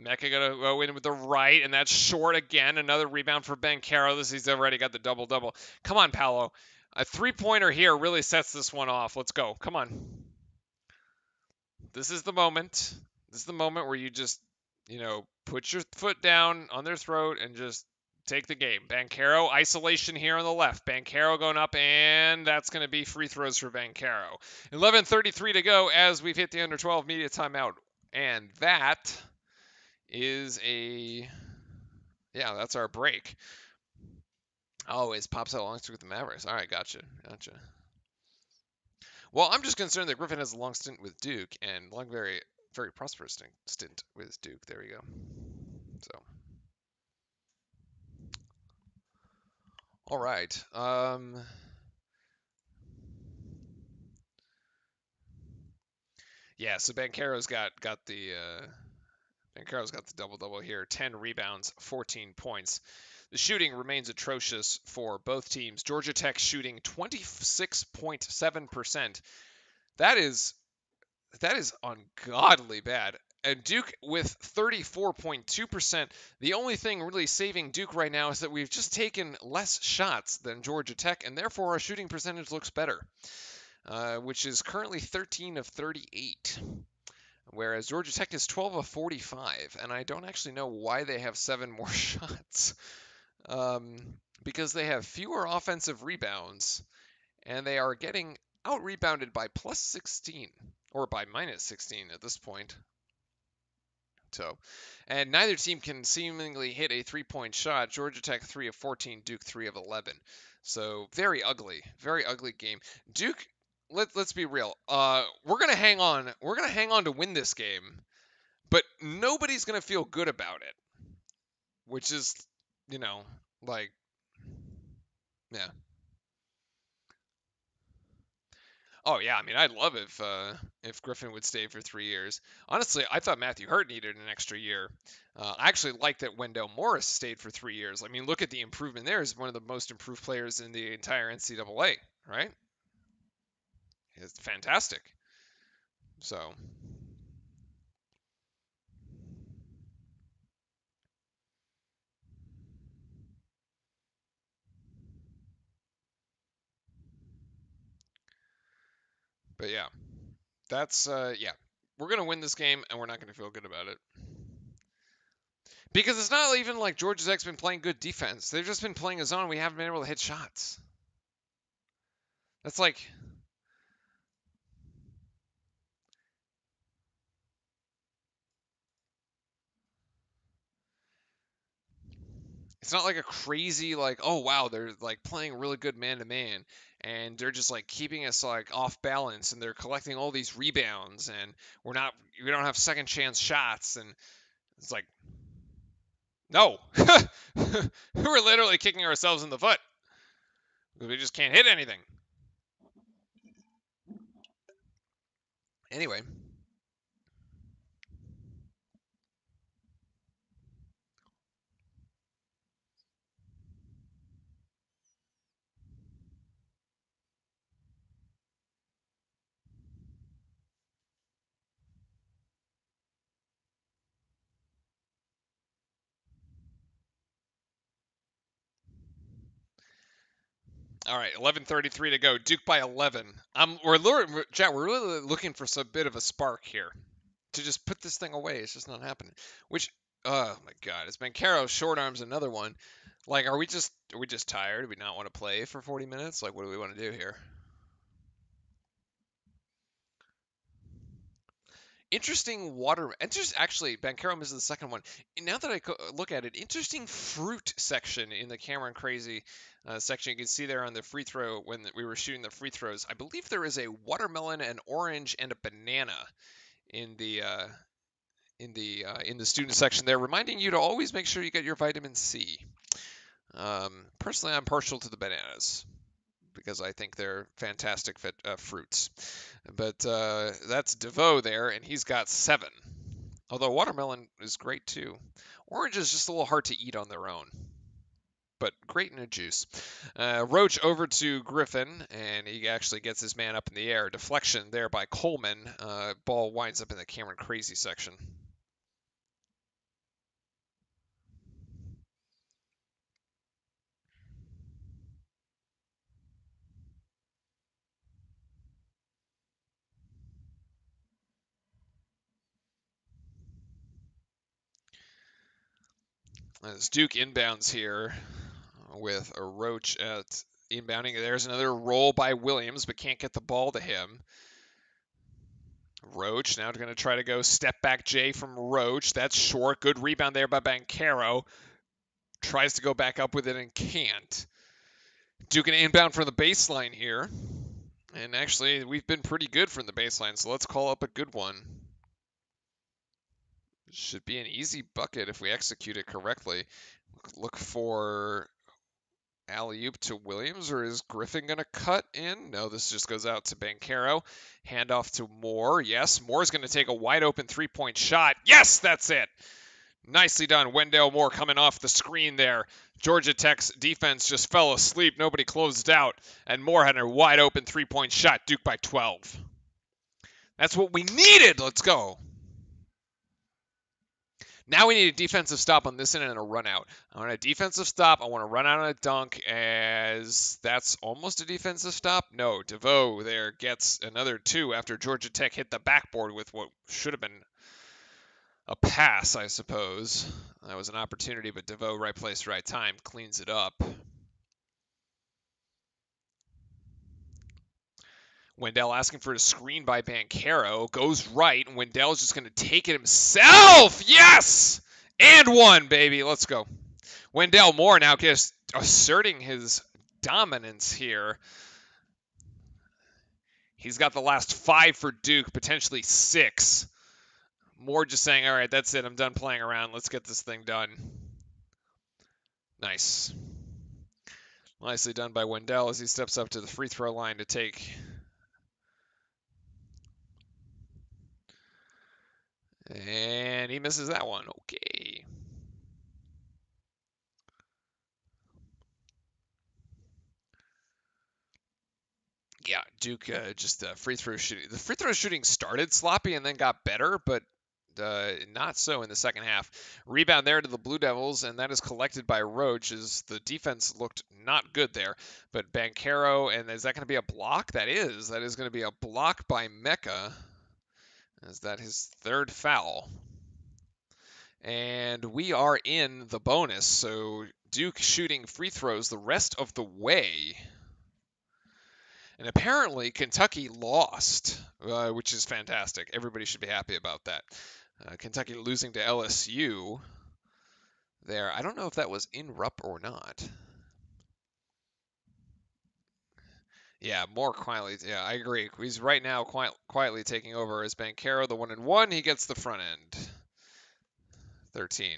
gonna go in with the right, and that's short again. Another rebound for Banchero. He's already got the double-double. Come on, Paolo. A three-pointer here really sets this one off. Let's go. Come on. This is the moment. This is the moment where you just, put your foot down on their throat and just take the game. Banchero, isolation here on the left. Banchero going up, and that's going to be free throws for Banchero. 11:33 to go as we've hit the under 12 media timeout. And that is that's our break. Always pops out long with the Mavericks. All right, gotcha. Well, I'm just concerned that Griffin has a long stint with Duke and long, very, very prosperous stint with Duke. There we go. So, all right. So Banchero's got the double-double here. 10 rebounds, 14 points. The shooting remains atrocious for both teams. Georgia Tech shooting 26.7%. That is ungodly bad. And Duke with 34.2%. The only thing really saving Duke right now is that we've just taken less shots than Georgia Tech, and therefore our shooting percentage looks better, which is currently 13 of 38. Whereas Georgia Tech is 12 of 45, and I don't actually know why they have 7 more shots. Because they have fewer offensive rebounds, and they are getting out-rebounded by plus 16, or by minus 16 at this point. So, and neither team can seemingly hit a three-point shot. Georgia Tech 3 of 14, Duke 3 of 11. So very ugly game. Duke, let's be real. We're gonna hang on. We're gonna hang on to win this game, but nobody's gonna feel good about it. Which is, like, yeah. Oh yeah, I mean, I'd love if Griffin would stay for 3 years. Honestly, I thought Matthew Hurt needed an extra year. I actually like that Wendell Morris stayed for 3 years. I mean, look at the improvement there. He's one of the most improved players in the entire NCAA, right? It's fantastic. So, but yeah, that's we're gonna win this game, and we're not gonna feel good about it. Because it's not even like Georgia Tech's been playing good defense. They've just been playing a zone. We haven't been able to hit shots. That's like, it's not like a crazy, like, oh wow, they're like playing really good man to man, and they're just like keeping us like off balance, and they're collecting all these rebounds, and we don't have second chance shots, and it's like, no, we're literally kicking ourselves in the foot because we just can't hit anything. Anyway. All right, 11:33 to go. Duke by 11. Chat. We're really looking for some bit of a spark here to just put this thing away. It's just not happening. Which, oh my God, it's Banchero short arms another one. Like, are we just tired? Do we not want to play for 40 minutes? Like, what do we want to do here? Interesting water. Actually, Banchero misses the second one. Now that I look at it, interesting fruit section in the Cameron Crazy section. You can see there on the free throw when we were shooting the free throws. I believe there is a watermelon, an orange, and a banana in the in the student section there, reminding you to always make sure you get your vitamin C. Personally, I'm partial to the bananas because I think they're fantastic fruits. But that's DeVoe there, and he's got 7. Although watermelon is great too. Orange is just a little hard to eat on their own, but great in a juice. Roach over to Griffin, and he actually gets his man up in the air. Deflection there by Coleman. Ball winds up in the Cameron Crazy section. As Duke inbounds here with a Roach at inbounding. There's another roll by Williams, but can't get the ball to him. Roach now going to try to go step back J from Roach. That's short. Good rebound there by Banchero. Tries to go back up with it and can't. Duke an inbound from the baseline here. And actually, we've been pretty good from the baseline, so let's call up a good one. Should be an easy bucket if we execute it correctly. Look for alley-oop to Williams, or is Griffin going to cut in? No, this just goes out to Banchero. Handoff to Moore. Yes, Moore's going to take a wide-open three-point shot. Yes, that's it. Nicely done. Wendell Moore coming off the screen there. Georgia Tech's defense just fell asleep. Nobody closed out, and Moore had a wide-open three-point shot. Duke by 12. That's what we needed. Let's go. Now we need a defensive stop on this end and a run out. I want a defensive stop. I want to run out on a dunk, as that's almost a defensive stop. No, DeVoe there gets another 2 after Georgia Tech hit the backboard with what should have been a pass, I suppose. That was an opportunity, but DeVoe, right place, right time, cleans it up. Wendell asking for a screen by Banchero. Goes right, and Wendell's just going to take it himself. Yes! And 1, baby. Let's go. Wendell Moore now just asserting his dominance here. He's got the last 5 for Duke, potentially 6. Moore just saying, all right, that's it. I'm done playing around. Let's get this thing done. Nice. Nicely done by Wendell as he steps up to the free throw line to take. And he misses that one. Okay. Yeah, Duke just free throw shooting. The free throw shooting started sloppy and then got better, but not so in the second half. Rebound there to the Blue Devils, and that is collected by Roach, as the defense looked not good there. But Banchero, and is that going to be a block? That is. That is going to be a block by Mecca. Is that his 3rd foul? And we are in the bonus, so Duke shooting free throws the rest of the way. And apparently Kentucky lost, which is fantastic. Everybody should be happy about that. Kentucky losing to LSU there. I don't know if that was in Rupp or not. Yeah, more quietly. Yeah, I agree. He's right now quietly taking over as Banchero, the 1-and-1. He gets the front end. 13.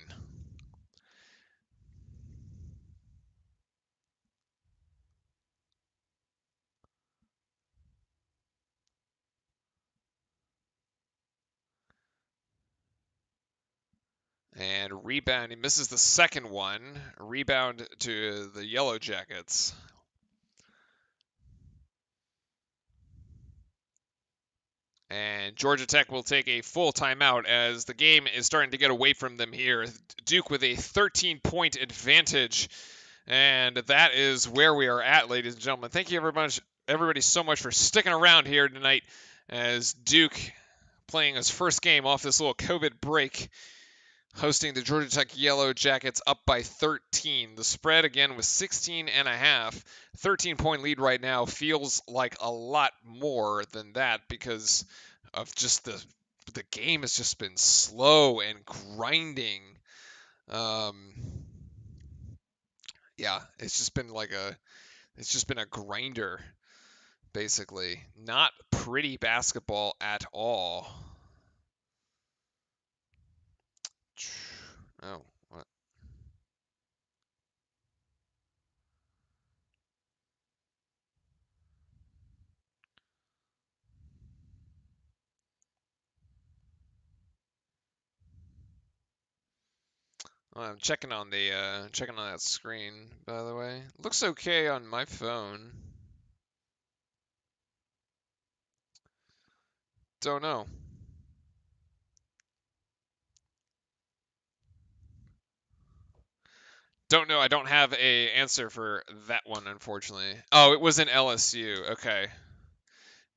And rebound, he misses the second one. Rebound to the Yellow Jackets. And Georgia Tech will take a full timeout as the game is starting to get away from them here. Duke with a 13-point advantage And that is where we are at, ladies and gentlemen. Thank you everybody so much for sticking around here tonight as Duke playing his first game off this little COVID break, hosting the Georgia Tech Yellow Jackets up by 13. The spread again was 16.5. 13-point lead right now feels like a lot more than that because of just the game has just been slow and grinding. Yeah, it's just been a grinder, basically. Not pretty basketball at all. Oh, what? Well, I'm checking on that screen, by the way. Looks okay on my phone. Don't know. Don't know. I don't have a answer for that one, unfortunately. Oh, it was in LSU. Okay.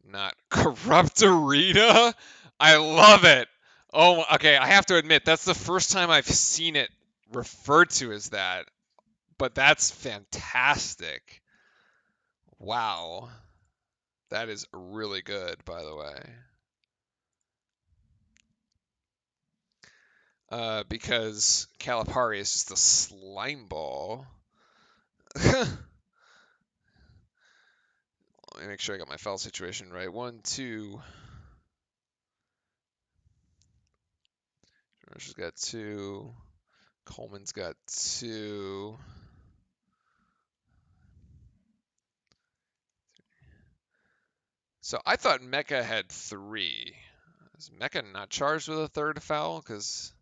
Not Corrupt Arena? I love it. Oh, okay. I have to admit, that's the first time I've seen it referred to as that. But that's fantastic. Wow. That is really good, by the way. Because Calipari is just a slime ball. Let me make sure I got my foul situation right. 1, 2. Rush's got 2. Coleman's got 2. So I thought Mecca had 3. Is Mecca not charged with a third foul? Because,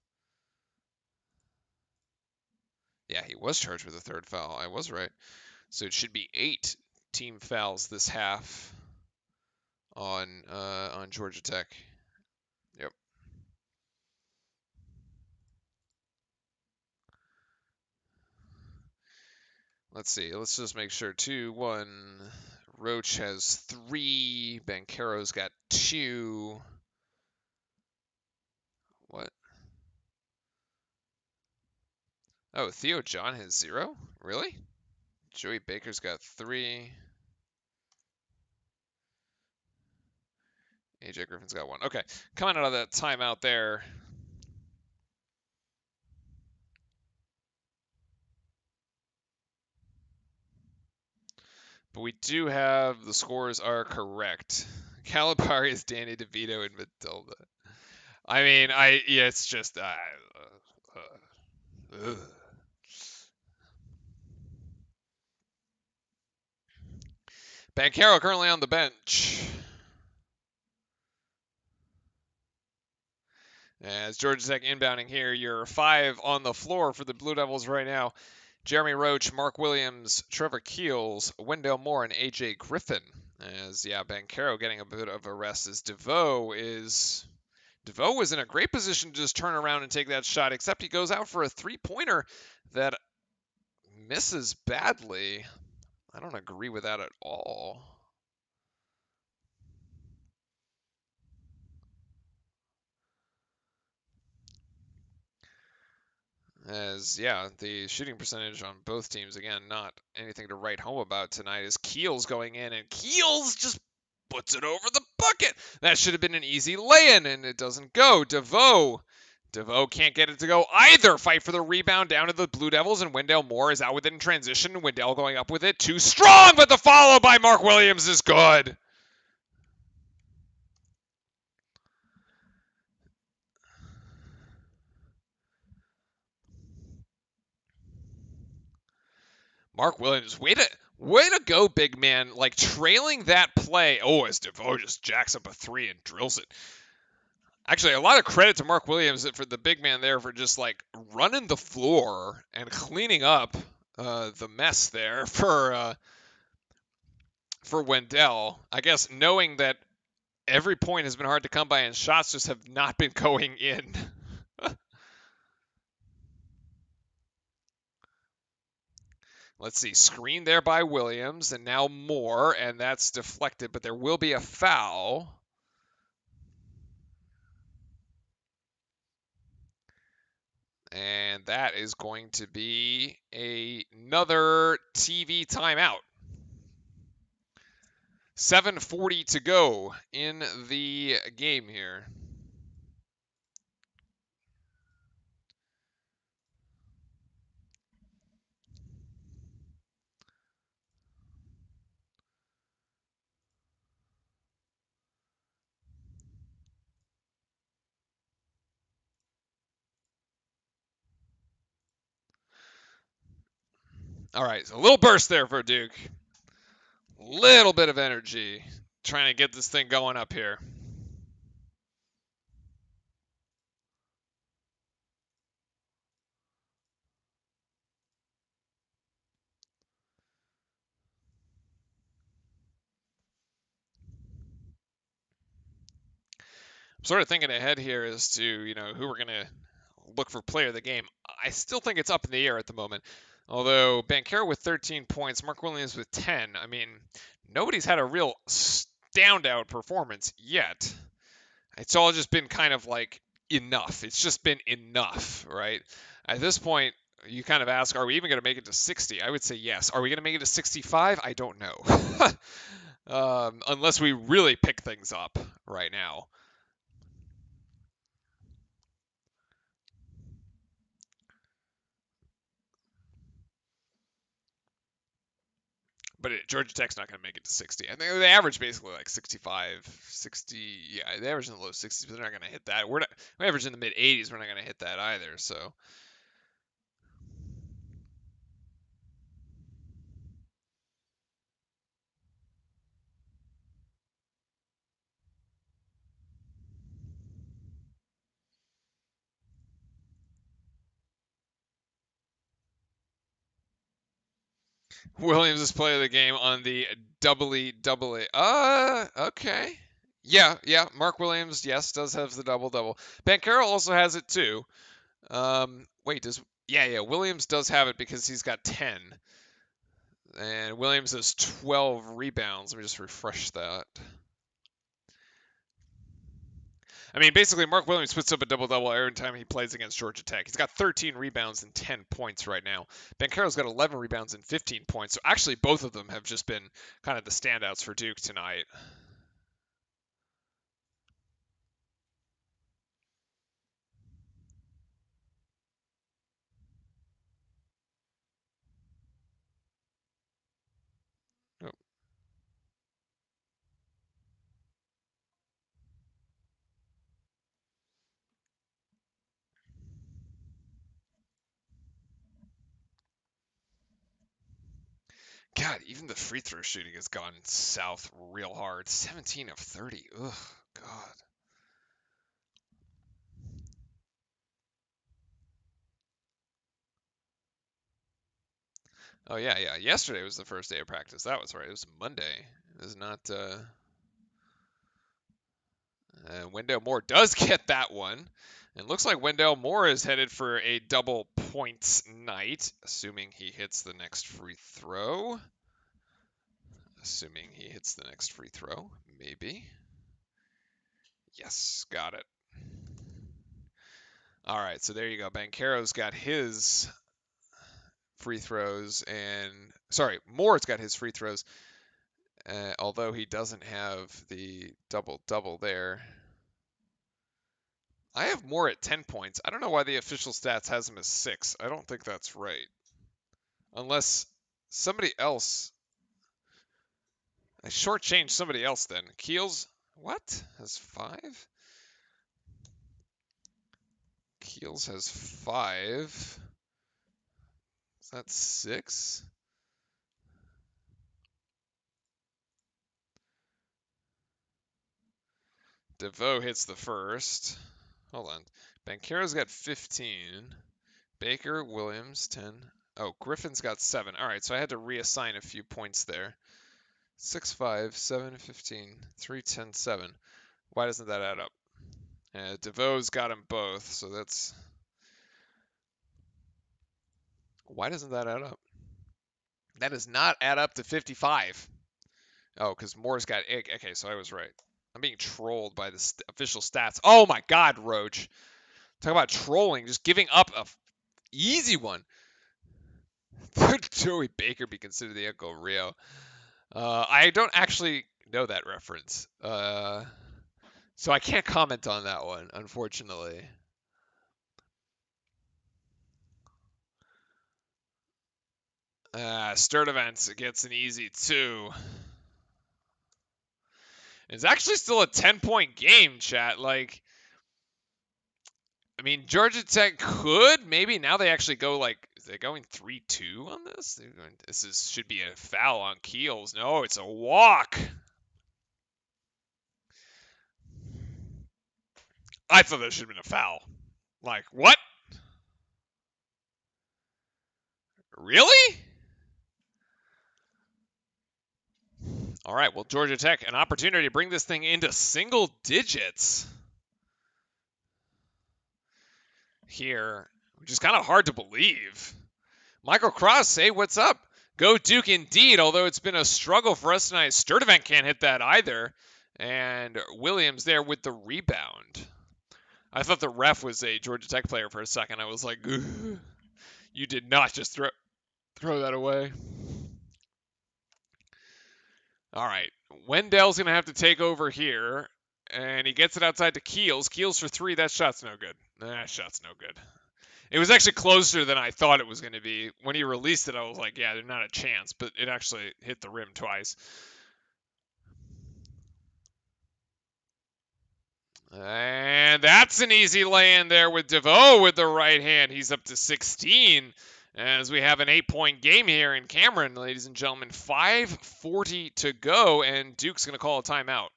yeah, he was charged with a third foul. I was right. So it should be 8 team fouls this half on Georgia Tech. Yep. Let's see. Let's just make sure. 2, 1. Roach has 3. Banchero's got 2. What? Oh, Theo John has 0? Really? Joey Baker's got 3. AJ Griffin's got 1. Okay, coming out of that timeout there. But we do have the scores are correct. Calipari is Danny DeVito and Matilda. I mean, yeah, it's just Banchero currently on the bench. As Georgia Tech inbounding here, you're 5 on the floor for the Blue Devils right now. Jeremy Roach, Mark Williams, Trevor Keels, Wendell Moore, and AJ Griffin. As, yeah, Banchero getting a bit of a rest as DeVoe was in a great position to just turn around and take that shot, except he goes out for a three-pointer that misses badly. I don't agree with that at all. As, yeah, the shooting percentage on both teams, again, not anything to write home about tonight, is Keels going in, and Keels just puts it over the bucket. That should have been an easy lay-in, and it doesn't go. DeVoe can't get it to go either. Fight for the rebound down to the Blue Devils, and Wendell Moore is out with it in transition. Wendell going up with it. Too strong, but the follow by Mark Williams is good. Mark Williams, way to go, big man. Like, trailing that play. Oh, as DeVoe just jacks up a 3 and drills it. Actually, a lot of credit to Mark Williams for the big man there for just, like, running the floor and cleaning up the mess there for Wendell. I guess knowing that every point has been hard to come by and shots just have not been going in. Let's see, screen there by Williams, and now Moore, and that's deflected, but there will be a foul. And that is going to be another TV timeout. 7:40 to go in the game here. All right, so a little burst there for Duke. Little bit of energy trying to get this thing going up here. I'm sort of thinking ahead here as to, who we're going to look for player of the game. I still think it's up in the air at the moment. Although Banchero with 13 points, Mark Williams with 10. I mean, nobody's had a real standout performance yet. It's all just been kind of like enough. It's just been enough, right? At this point, you kind of ask, are we even going to make it to 60? I would say yes. Are we going to make it to 65? I don't know. Unless we really pick things up right now. But Georgia Tech's not going to make it to 60. I think they average basically like 65, 60. Yeah, they average in the low 60s, but they're not going to hit that. We average in the mid 80s. We're not going to hit that either. So Williams is player of the game on the double. Okay. Yeah. Mark Williams, yes, does have the double. Banchero also has it too. Wait, yeah. Williams does have it because he's got 10, and Williams has 12 rebounds. Let me just refresh that. I mean, basically, Mark Williams puts up a double-double every time he plays against Georgia Tech. He's got 13 rebounds and 10 points right now. Banchero's got 11 rebounds and 15 points. So actually, both of them have just been kind of the standouts for Duke tonight. Oh. God, even the free throw shooting has gone south real hard. 17 of 30. Ugh, God. Oh, yeah. Yesterday was the first day of practice. That was right. It was Monday. It was not. Wendell Moore does get that one. And looks like Wendell Moore is headed for a double points night, assuming he hits the next free throw. Assuming he hits the next free throw, maybe. Yes, got it. All right, so there you go. Banchero's got his free throws, and sorry, Moore's got his free throws, although he doesn't have the double there. I have Moore at 10 points. I don't know why the official stats has him as 6. I don't think that's right. Unless somebody else. I shortchanged somebody else then. Keels, what? Has 5? Keels has 5. Is that 6? DeVoe hits the first. Hold on. Banchero's got 15. Baker, Williams, 10. Oh, Griffin's got 7. All right, so I had to reassign a few points there. 6, 5, 7, 15, 3, 10, 7. Why doesn't that add up? DeVoe's got them both, so that's... Why doesn't that add up? That does not add up to 55. Oh, because Moore's got... Okay, so I was right. I'm being trolled by the official stats. Oh my god, Roach. Talk about trolling. Just giving up a easy one. Could Joey Baker be considered the Uncle Rio? I don't actually know that reference. So I can't comment on that one, unfortunately. Sturdivant gets an easy 2. It's actually still a 10-point game, chat. Like, I mean, Georgia Tech could. Maybe now they actually go, like, is they going 3-2 on this? Should be a foul on Keels. No, it's a walk. I thought that should have been a foul. Like, what? Really? All right, well, Georgia Tech, an opportunity to bring this thing into single digits here, which is kind of hard to believe. Michael Cross, say what's up? Go Duke indeed, although it's been a struggle for us tonight. Sturdivant can't hit that either. And Williams there with the rebound. I thought the ref was a Georgia Tech player for a second. I was like, you did not just throw that away. All right. Wendell's going to have to take over here. And he gets it outside to Keels. Keels for 3. That shot's no good. That shot's no good. It was actually closer than I thought it was going to be. When he released it, I was like, yeah, there's not a chance. But it actually hit the rim twice. And that's an easy lay-in there with DeVoe with the right hand. He's up to 16 as we have an 8-point game here in Cameron, ladies and gentlemen. 5:40 to go, and Duke's going to call a timeout.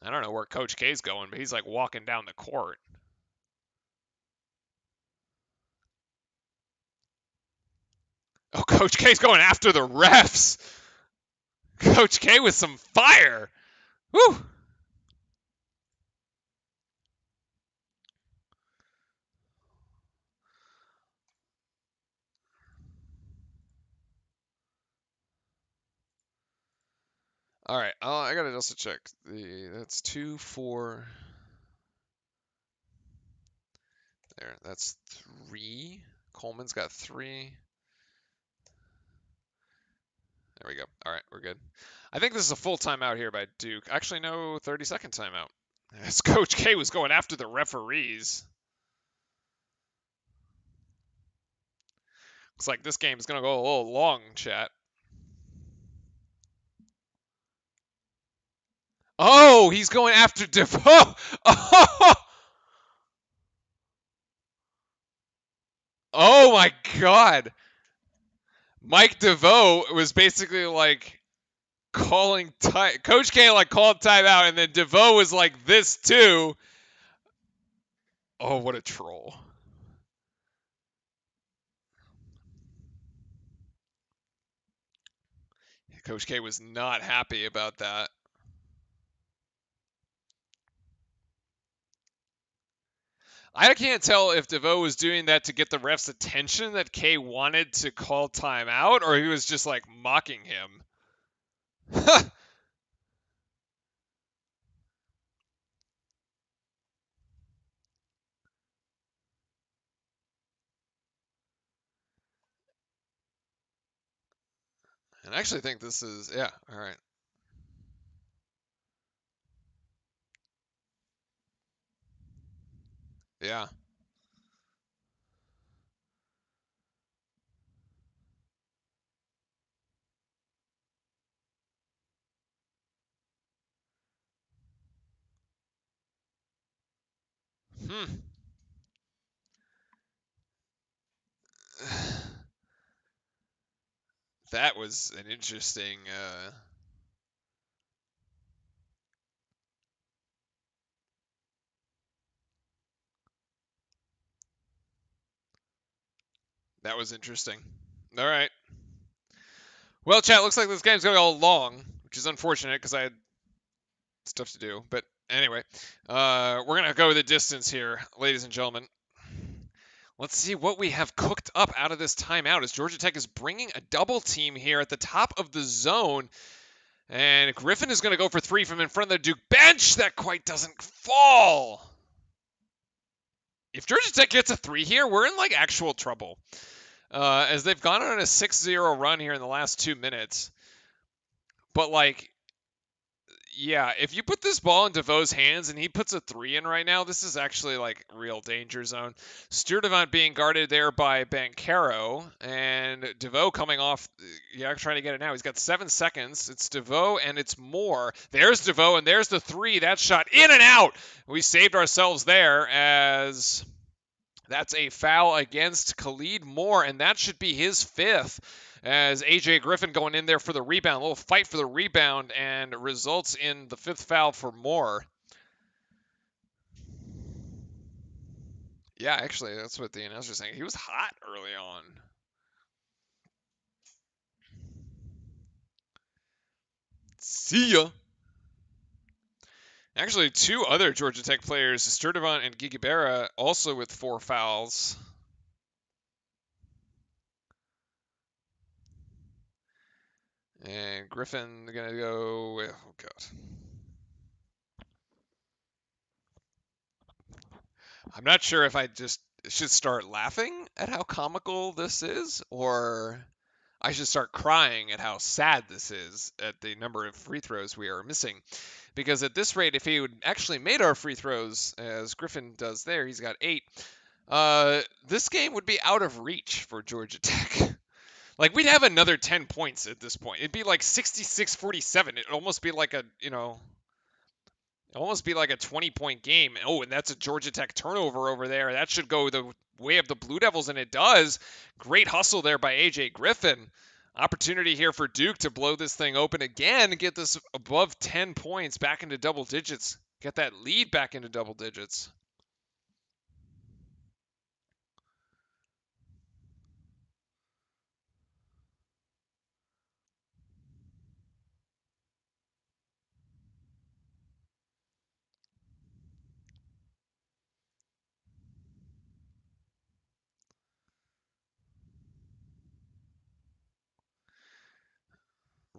I don't know where Coach K's going, but he's like walking down the court. Oh, Coach K's going after the refs. Coach K with some fire. Woo! All right, I gotta also check. That's 2, 4. There, that's 3. Coleman's got 3. There we go. All right, we're good. I think this is a full timeout here by Duke. Actually, no, 30-second timeout. As Coach K was going after the referees. Looks like this game is going to go a little long, chat. Oh, he's going after DeVoe. Oh, oh my God. Mike DeVoe was basically like calling time. Coach K like called timeout, and then DeVoe was like this too. Oh, what a troll. Coach K was not happy about that. I can't tell if DeVoe was doing that to get the ref's attention that K wanted to call timeout, or he was just like mocking him. And I actually think this is, yeah, all right. Yeah. Hmm. That was an interesting. That was interesting. All right. Well, chat, looks like this game's going to go long, which is unfortunate because I had stuff to do. But anyway, we're going to go the distance here, ladies and gentlemen. Let's see what we have cooked up out of this timeout as Georgia Tech is bringing a double team here at the top of the zone. And Griffin is going to go for three from in front of the Duke bench. That quite doesn't fall. If Georgia Tech gets a three here, we're in like actual trouble. As they've gone on a 6-0 run here in the last 2 minutes. But like, yeah, if you put this ball in DeVoe's hands and he puts a three in right now, this is actually like real danger zone. Sturdivant being guarded there by Banchero, and DeVoe coming off, yeah, trying to get it now. He's got 7 seconds. It's DeVoe and it's Moore. There's DeVoe and there's the three. That shot in and out. We saved ourselves there as that's a foul against Khalid Moore, and that should be his 5th. As AJ Griffin going in there for the rebound, a little fight for the rebound, and results in the 5th foul for Moore. Yeah, actually, that's what the announcer's saying. He was hot early on. See ya. Actually, 2 other Georgia Tech players, Sturdivant and Gigibera, also with 4 fouls. And Griffin going to go, oh God. I'm not sure if I just should start laughing at how comical this is, or I should start crying at how sad this is at the number of free throws we are missing. Because at this rate, if he would actually made our free throws, as Griffin does there, he's got 8, this game would be out of reach for Georgia Tech. Like, we'd have another 10 points at this point. It'd be like 66-47. It'd almost be like a, almost be like a 20-point game. Oh, and that's a Georgia Tech turnover over there. That should go the way of the Blue Devils, and it does. Great hustle there by AJ Griffin. Opportunity here for Duke to blow this thing open again and get this above 10 points back into double digits. Get that lead back into double digits.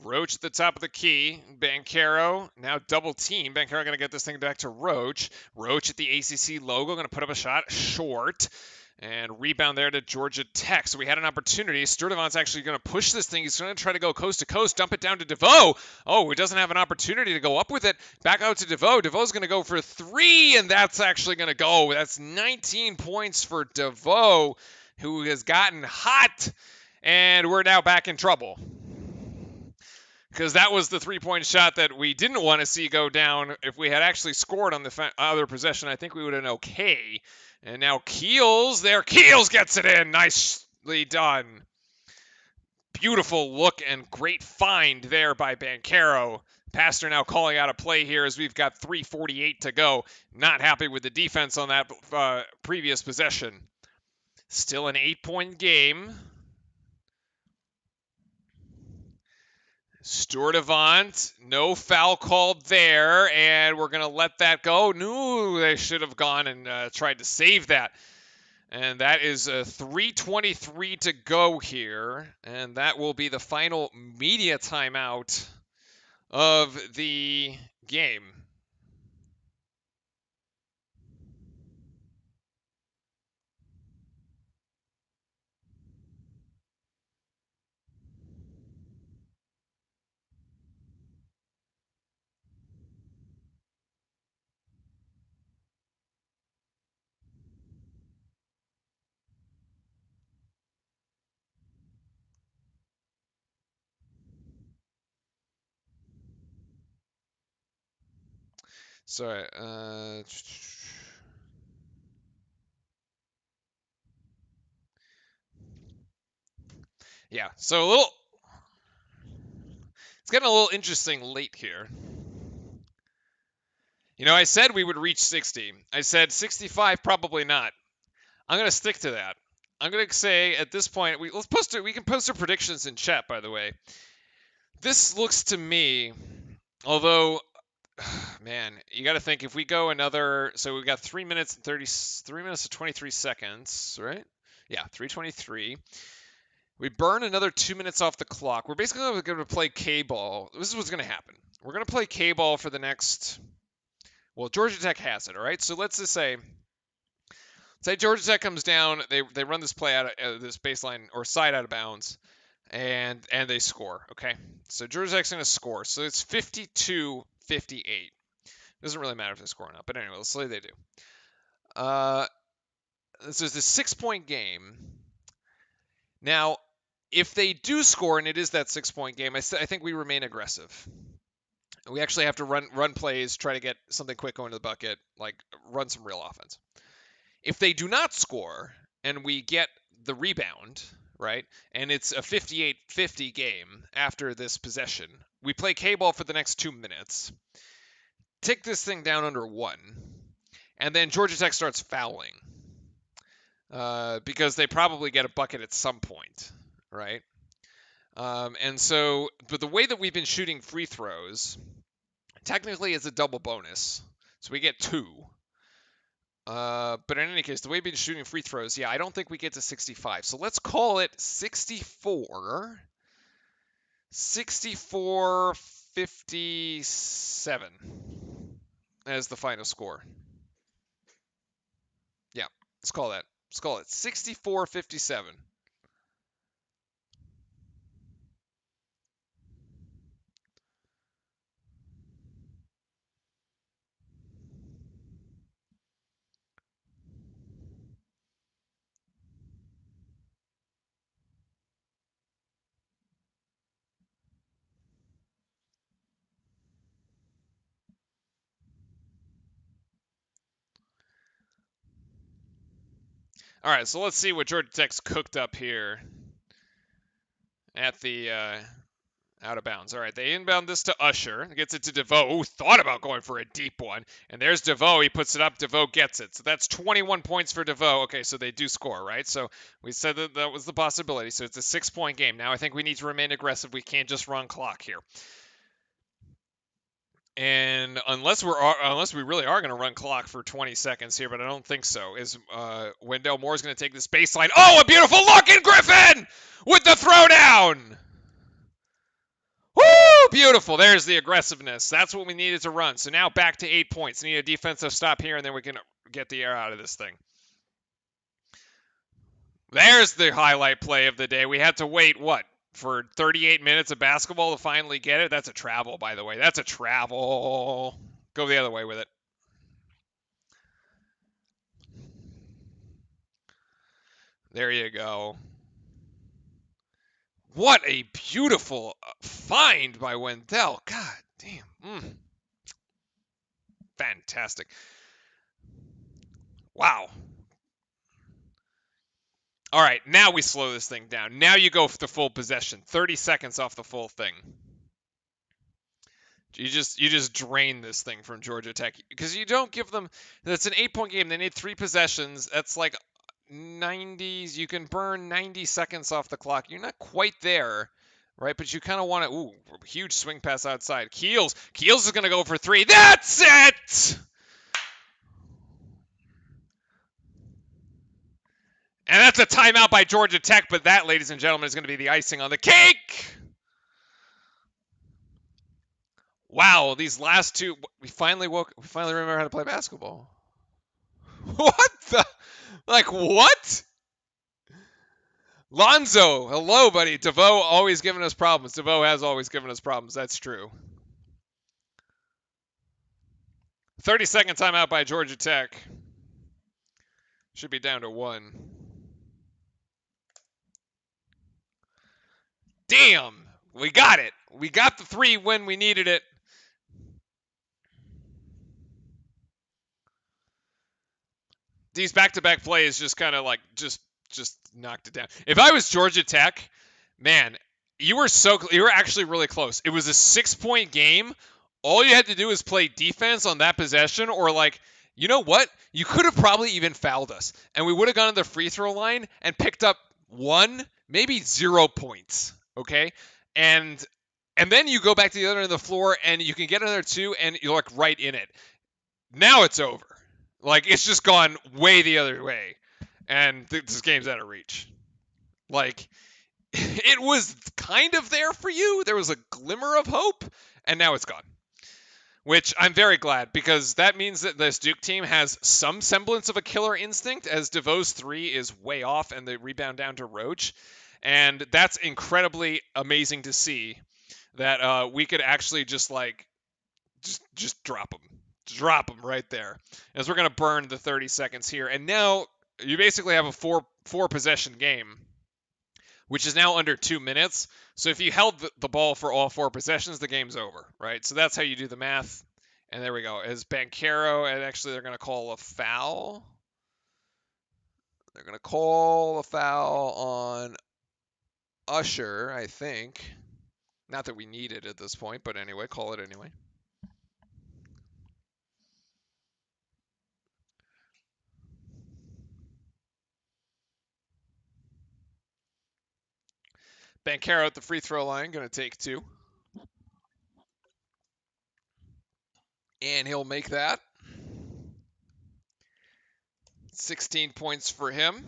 Roach at the top of the key. Banchero now double team. Banchero going to get this thing back to Roach. Roach at the ACC logo going to put up a shot short. And rebound there to Georgia Tech. So we had an opportunity. Sturdivant's actually going to push this thing. He's going to try to go coast to coast, dump it down to DeVoe. Oh, he doesn't have an opportunity to go up with it. Back out to DeVoe. DeVoe's going to go for 3, and that's actually going to go. That's 19 points for DeVoe, who has gotten hot. And we're now back in trouble. Because that was the 3-point shot that we didn't want to see go down. If we had actually scored on the other possession, I think we would have been okay. And now Keels there. Keels gets it in. Nicely done. Beautiful look and great find there by Banchero. Pastor now calling out a play here as we've got 3:48 to go. Not happy with the defense on that previous possession. Still an 8-point game. Sturdivant, no foul called there, and we're going to let that go. No, they should have gone and tried to save that. And that is 3:23 to go here, and that will be the final media timeout of the game. Sorry. Yeah, so it's getting a little interesting late here. I said we would reach 60. I said 65, probably not. I'm going to stick to that. I'm going to say at this point, we can post our predictions in chat, by the way. This looks to me, although man, you got to think if we go another. So we got 3 minutes and 3 minutes and 23 seconds, right? Yeah, 3:23. We burn another 2 minutes off the clock. We're basically going to play K-ball. This is what's going to happen. We're going to play K-ball for the next. Well, Georgia Tech has it, all right? So let's just say Georgia Tech comes down, they run this play out of this baseline or side out of bounds, and they score. Okay, so Georgia Tech's going to score. So it's 52-58. Doesn't really matter if they score or not, but anyway, let's say they do. This is a 6-point game. Now, if they do score and it is that 6-point game, I think we remain aggressive. We actually have to run plays, try to get something quick going to the bucket, like run some real offense. If they do not score and we get the rebound, right, and it's a 58-50 game after this possession, we play K-ball for the next 2 minutes, tick this thing down under 1, and then Georgia Tech starts fouling because they probably get a bucket at some point, right? And so, but the way that we've been shooting free throws, technically it's a double bonus, so we get 2. But in any case, the way we've been shooting free throws, yeah, I don't think we get to 65. So let's call it 64. 64-57 as the final score. Yeah, let's call that. Let's call it 64-57. All right, so let's see what Georgia Tech's cooked up here at the out of bounds. All right, they inbound this to Usher. Gets it to DeVoe. Ooh, thought about going for a deep one. And there's DeVoe. He puts it up. DeVoe gets it. So that's 21 points for DeVoe. Okay, so they do score, right? So we said that was the possibility. So it's a 6-point game. Now I think we need to remain aggressive. We can't just run clock here. And unless we really are going to run clock for 20 seconds here, but I don't think so, is Wendell Moore's going to take this baseline. Oh, a beautiful look in Griffin with the throwdown. Woo! Beautiful. There's the aggressiveness. That's what we needed to run. So now back to 8 points. Need a defensive stop here, and then we can get the air out of this thing. There's the highlight play of the day. We had to wait, what, for 38 minutes of basketball to finally get it? That's a travel, by the way. That's a travel. Go the other way with it. There you go. What a beautiful find by Wendell. God damn. Fantastic. Wow. All right, now we slow this thing down. Now you go for the full possession. 30 seconds off the full thing. You just drain this thing from Georgia Tech because you don't give them. That's an 8-point game. They need 3 possessions. That's like 90s. You can burn 90 seconds off the clock. You're not quite there, right? But you kind of want to. Ooh, huge swing pass outside. Keels is going to go for 3. That's it. And that's a timeout by Georgia Tech. But that, ladies and gentlemen, is going to be the icing on the cake. Wow, these last 2, we finally remember how to play basketball. What the? Like, what? Lonzo, hello, buddy. DeVoe always giving us problems. DeVoe has always given us problems. That's true. 30-second timeout by Georgia Tech. Should be down to 1. Damn, we got it. We got the 3 when we needed it. These back-to-back plays just kind of like just knocked it down. If I was Georgia Tech, man, you were actually really close. It was a 6-point game. All you had to do was play defense on that possession, or like, you know what? You could have probably even fouled us, and we would have gone to the free throw line and picked up 1, maybe 0 points. Okay, and And then you go back to the other end of the floor and you can get another 2 and you're like right in it. Now it's over. Like it's just gone way the other way. And this game's out of reach. Like it was kind of there for you. There was a glimmer of hope, and now it's gone. Which I'm very glad, because that means that this Duke team has some semblance of a killer instinct, as DeVoe's 3 is way off and the rebound down to Roach. And that's incredibly amazing to see, that we could actually just drop them. Drop them right there. As we're going to burn the 30 seconds here. And now you basically have a four possession game, which is now under 2 minutes. So if you held the ball for all 4 possessions, the game's over, right? So that's how you do the math. And there we go. As Banchero, and actually they're going to call a foul. They're going to call a foul on Usher, I think. Not that we need it at this point, but anyway, call it anyway. Banchero at the free throw line, going to take 2. And he'll make that. 16 points for him.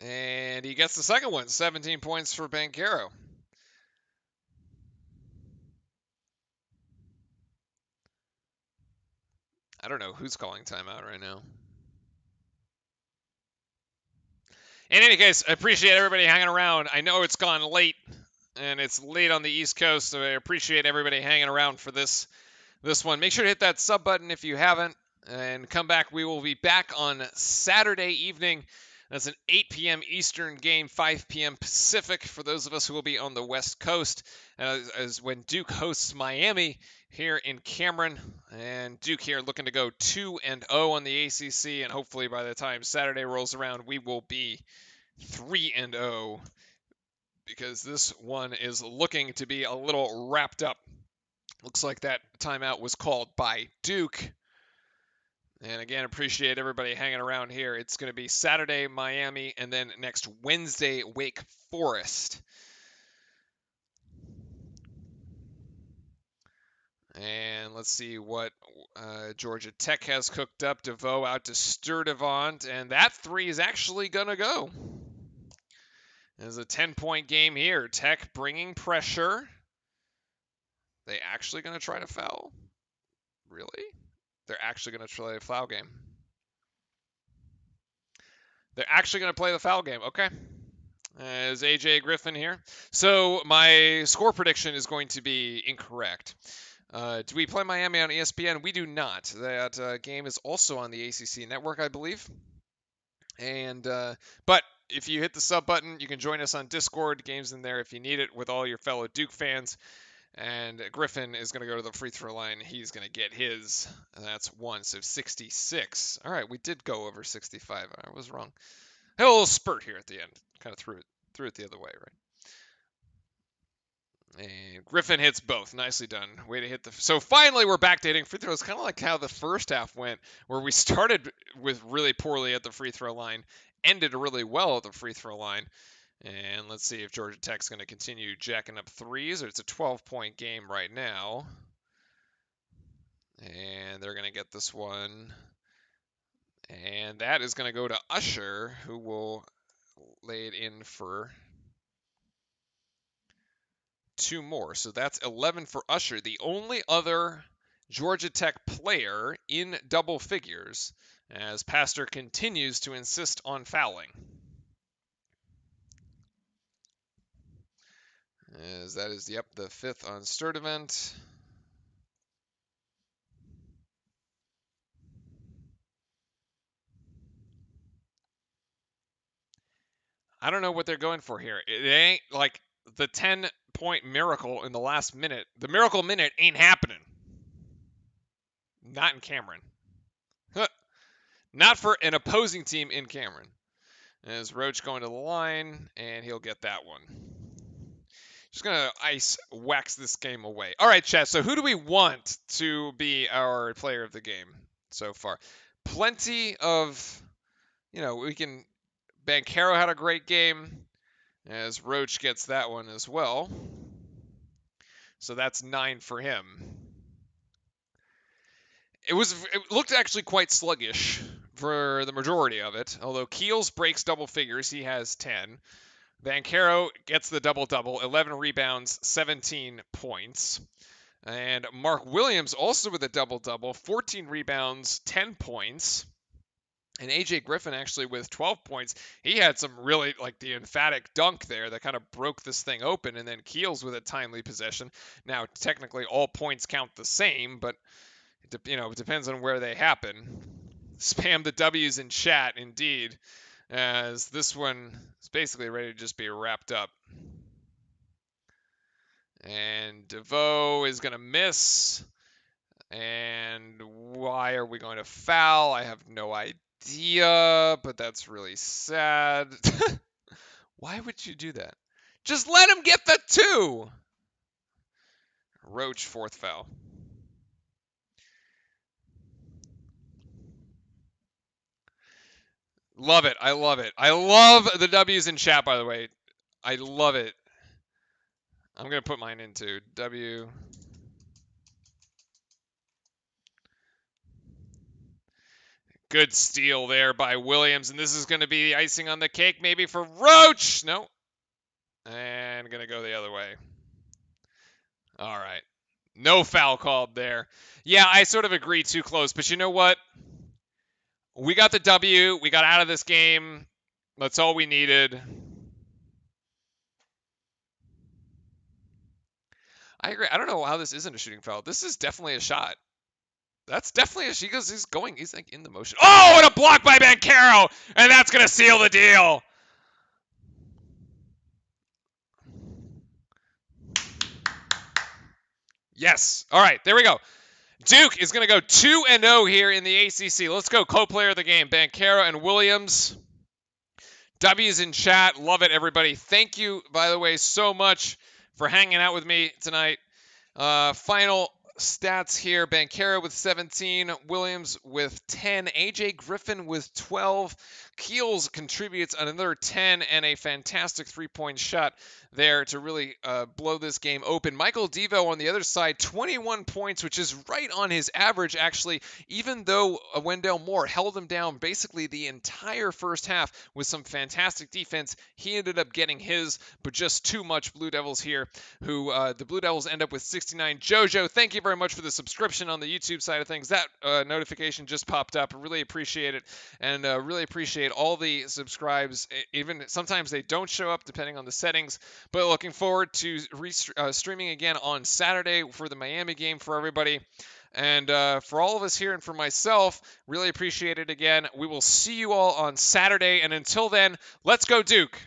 And he gets the second one. 17 points for Banchero. I don't know who's calling timeout right now. In any case, I appreciate everybody hanging around. I know it's gone late, and it's late on the East Coast, so I appreciate everybody hanging around for this one. Make sure to hit that sub button if you haven't, and come back. We will be back on Saturday evening. That's an 8 p.m. Eastern game, 5 p.m. Pacific for those of us who will be on the West Coast, as when Duke hosts Miami here in Cameron. And Duke here looking to go 2-0 on the ACC, and hopefully by the time Saturday rolls around, we will be 3-0, because this one is looking to be a little wrapped up. Looks like that timeout was called by Duke. And again, appreciate everybody hanging around here. It's going to be Saturday, Miami, and then next Wednesday, Wake Forest. And let's see what Georgia Tech has cooked up. DeVoe out to Sturdivant, and that 3 is actually going to go. There's a 10-point game here. Tech bringing pressure. They actually going to try to foul? Really? They're actually going to play a foul game. They're actually going to play the foul game. Okay. As AJ Griffin here. So my score prediction is going to be incorrect. Do we play Miami on ESPN? We do not. That game is also on the ACC network, I believe. And but if you hit the sub button, you can join us on Discord. Games in there if you need it with all your fellow Duke fans. And Griffin is going to go to the free throw line. He's going to get his. And that's 1, so 66. All right, we did go over 65. I was wrong. Had a little spurt here at the end. Kind of threw it the other way, right? And Griffin hits both. Nicely done. Way to hit the. So finally, we're back to hitting free throws. Kind of like how the first half went, where we started with really poorly at the free throw line, ended really well at the free throw line. And let's see if Georgia Tech's going to continue jacking up threes, or it's a 12-point game right now. And they're going to get this one. And that is going to go to Usher, who will lay it in for 2 more. So that's 11 for Usher, the only other Georgia Tech player in double figures, as Pastor continues to insist on fouling. As that is, yep, the 5th on Sturdivant. I don't know what they're going for here. It ain't like the 10-point miracle in the last minute. The miracle minute ain't happening. Not in Cameron. Not for an opposing team in Cameron. As Roach going to the line, and he'll get that one. Just going to ice wax this game away. All right, chat. So who do we want to be our player of the game so far? Plenty of, we can Banchero had a great game, as Roach gets that one as well. So that's 9 for him. It looked actually quite sluggish for the majority of it, although Keels breaks double figures. He has 10. Banchero gets the double-double, 11 rebounds, 17 points. And Mark Williams also with a double-double, 14 rebounds, 10 points. And AJ Griffin actually with 12 points. He had some really, like, the emphatic dunk there that kind of broke this thing open. And then Keels with a timely possession. Now, technically, all points count the same, but, it depends on where they happen. Spam the W's in chat, indeed, as this one is basically ready to just be wrapped up. And DeVoe is going to miss. And why are we going to foul? I have no idea, but that's really sad. Why would you do that? Just let him get the 2. Roach, 4th foul. Love it. I love it. I love the W's in chat, by the way. I love it. I'm going to put mine into W. Good steal there by Williams, and this is going to be the icing on the cake maybe for Roach. No. And going to go the other way. All right. No foul called there. Yeah, I sort of agree, too close, but you know what? We got the W. We got out of this game. That's all we needed. I agree. I don't know how this isn't a shooting foul. This is definitely a shot. That's definitely a shot. He's like in the motion. Oh, and a block by Banchero! And that's going to seal the deal. Yes. All right, there we go. Duke is going to go 2-0 here in the ACC. Let's go. Co-player of the game, Banchero and Williams. W's in chat. Love it, everybody. Thank you, by the way, so much for hanging out with me tonight. Final stats here. Banchero with 17, Williams with 10, AJ Griffin with 12, Keels contributes another 10, and a fantastic three-point shot there to really blow this game open. Michael Devo on the other side, 21 points, which is right on his average, actually, even though Wendell Moore held him down basically the entire first half with some fantastic defense. He ended up getting his, but just too much Blue Devils here, who the Blue Devils end up with 69. Jojo, thank you very much for the subscription on the YouTube side of things. That notification just popped up. I really appreciate it, and really appreciate all the subscribes. Even sometimes they don't show up depending on the settings, but looking forward to streaming again on Saturday for the Miami game for everybody. And for all of us here and for myself, really appreciate it again. We will see you all on Saturday. And until then, let's go Duke.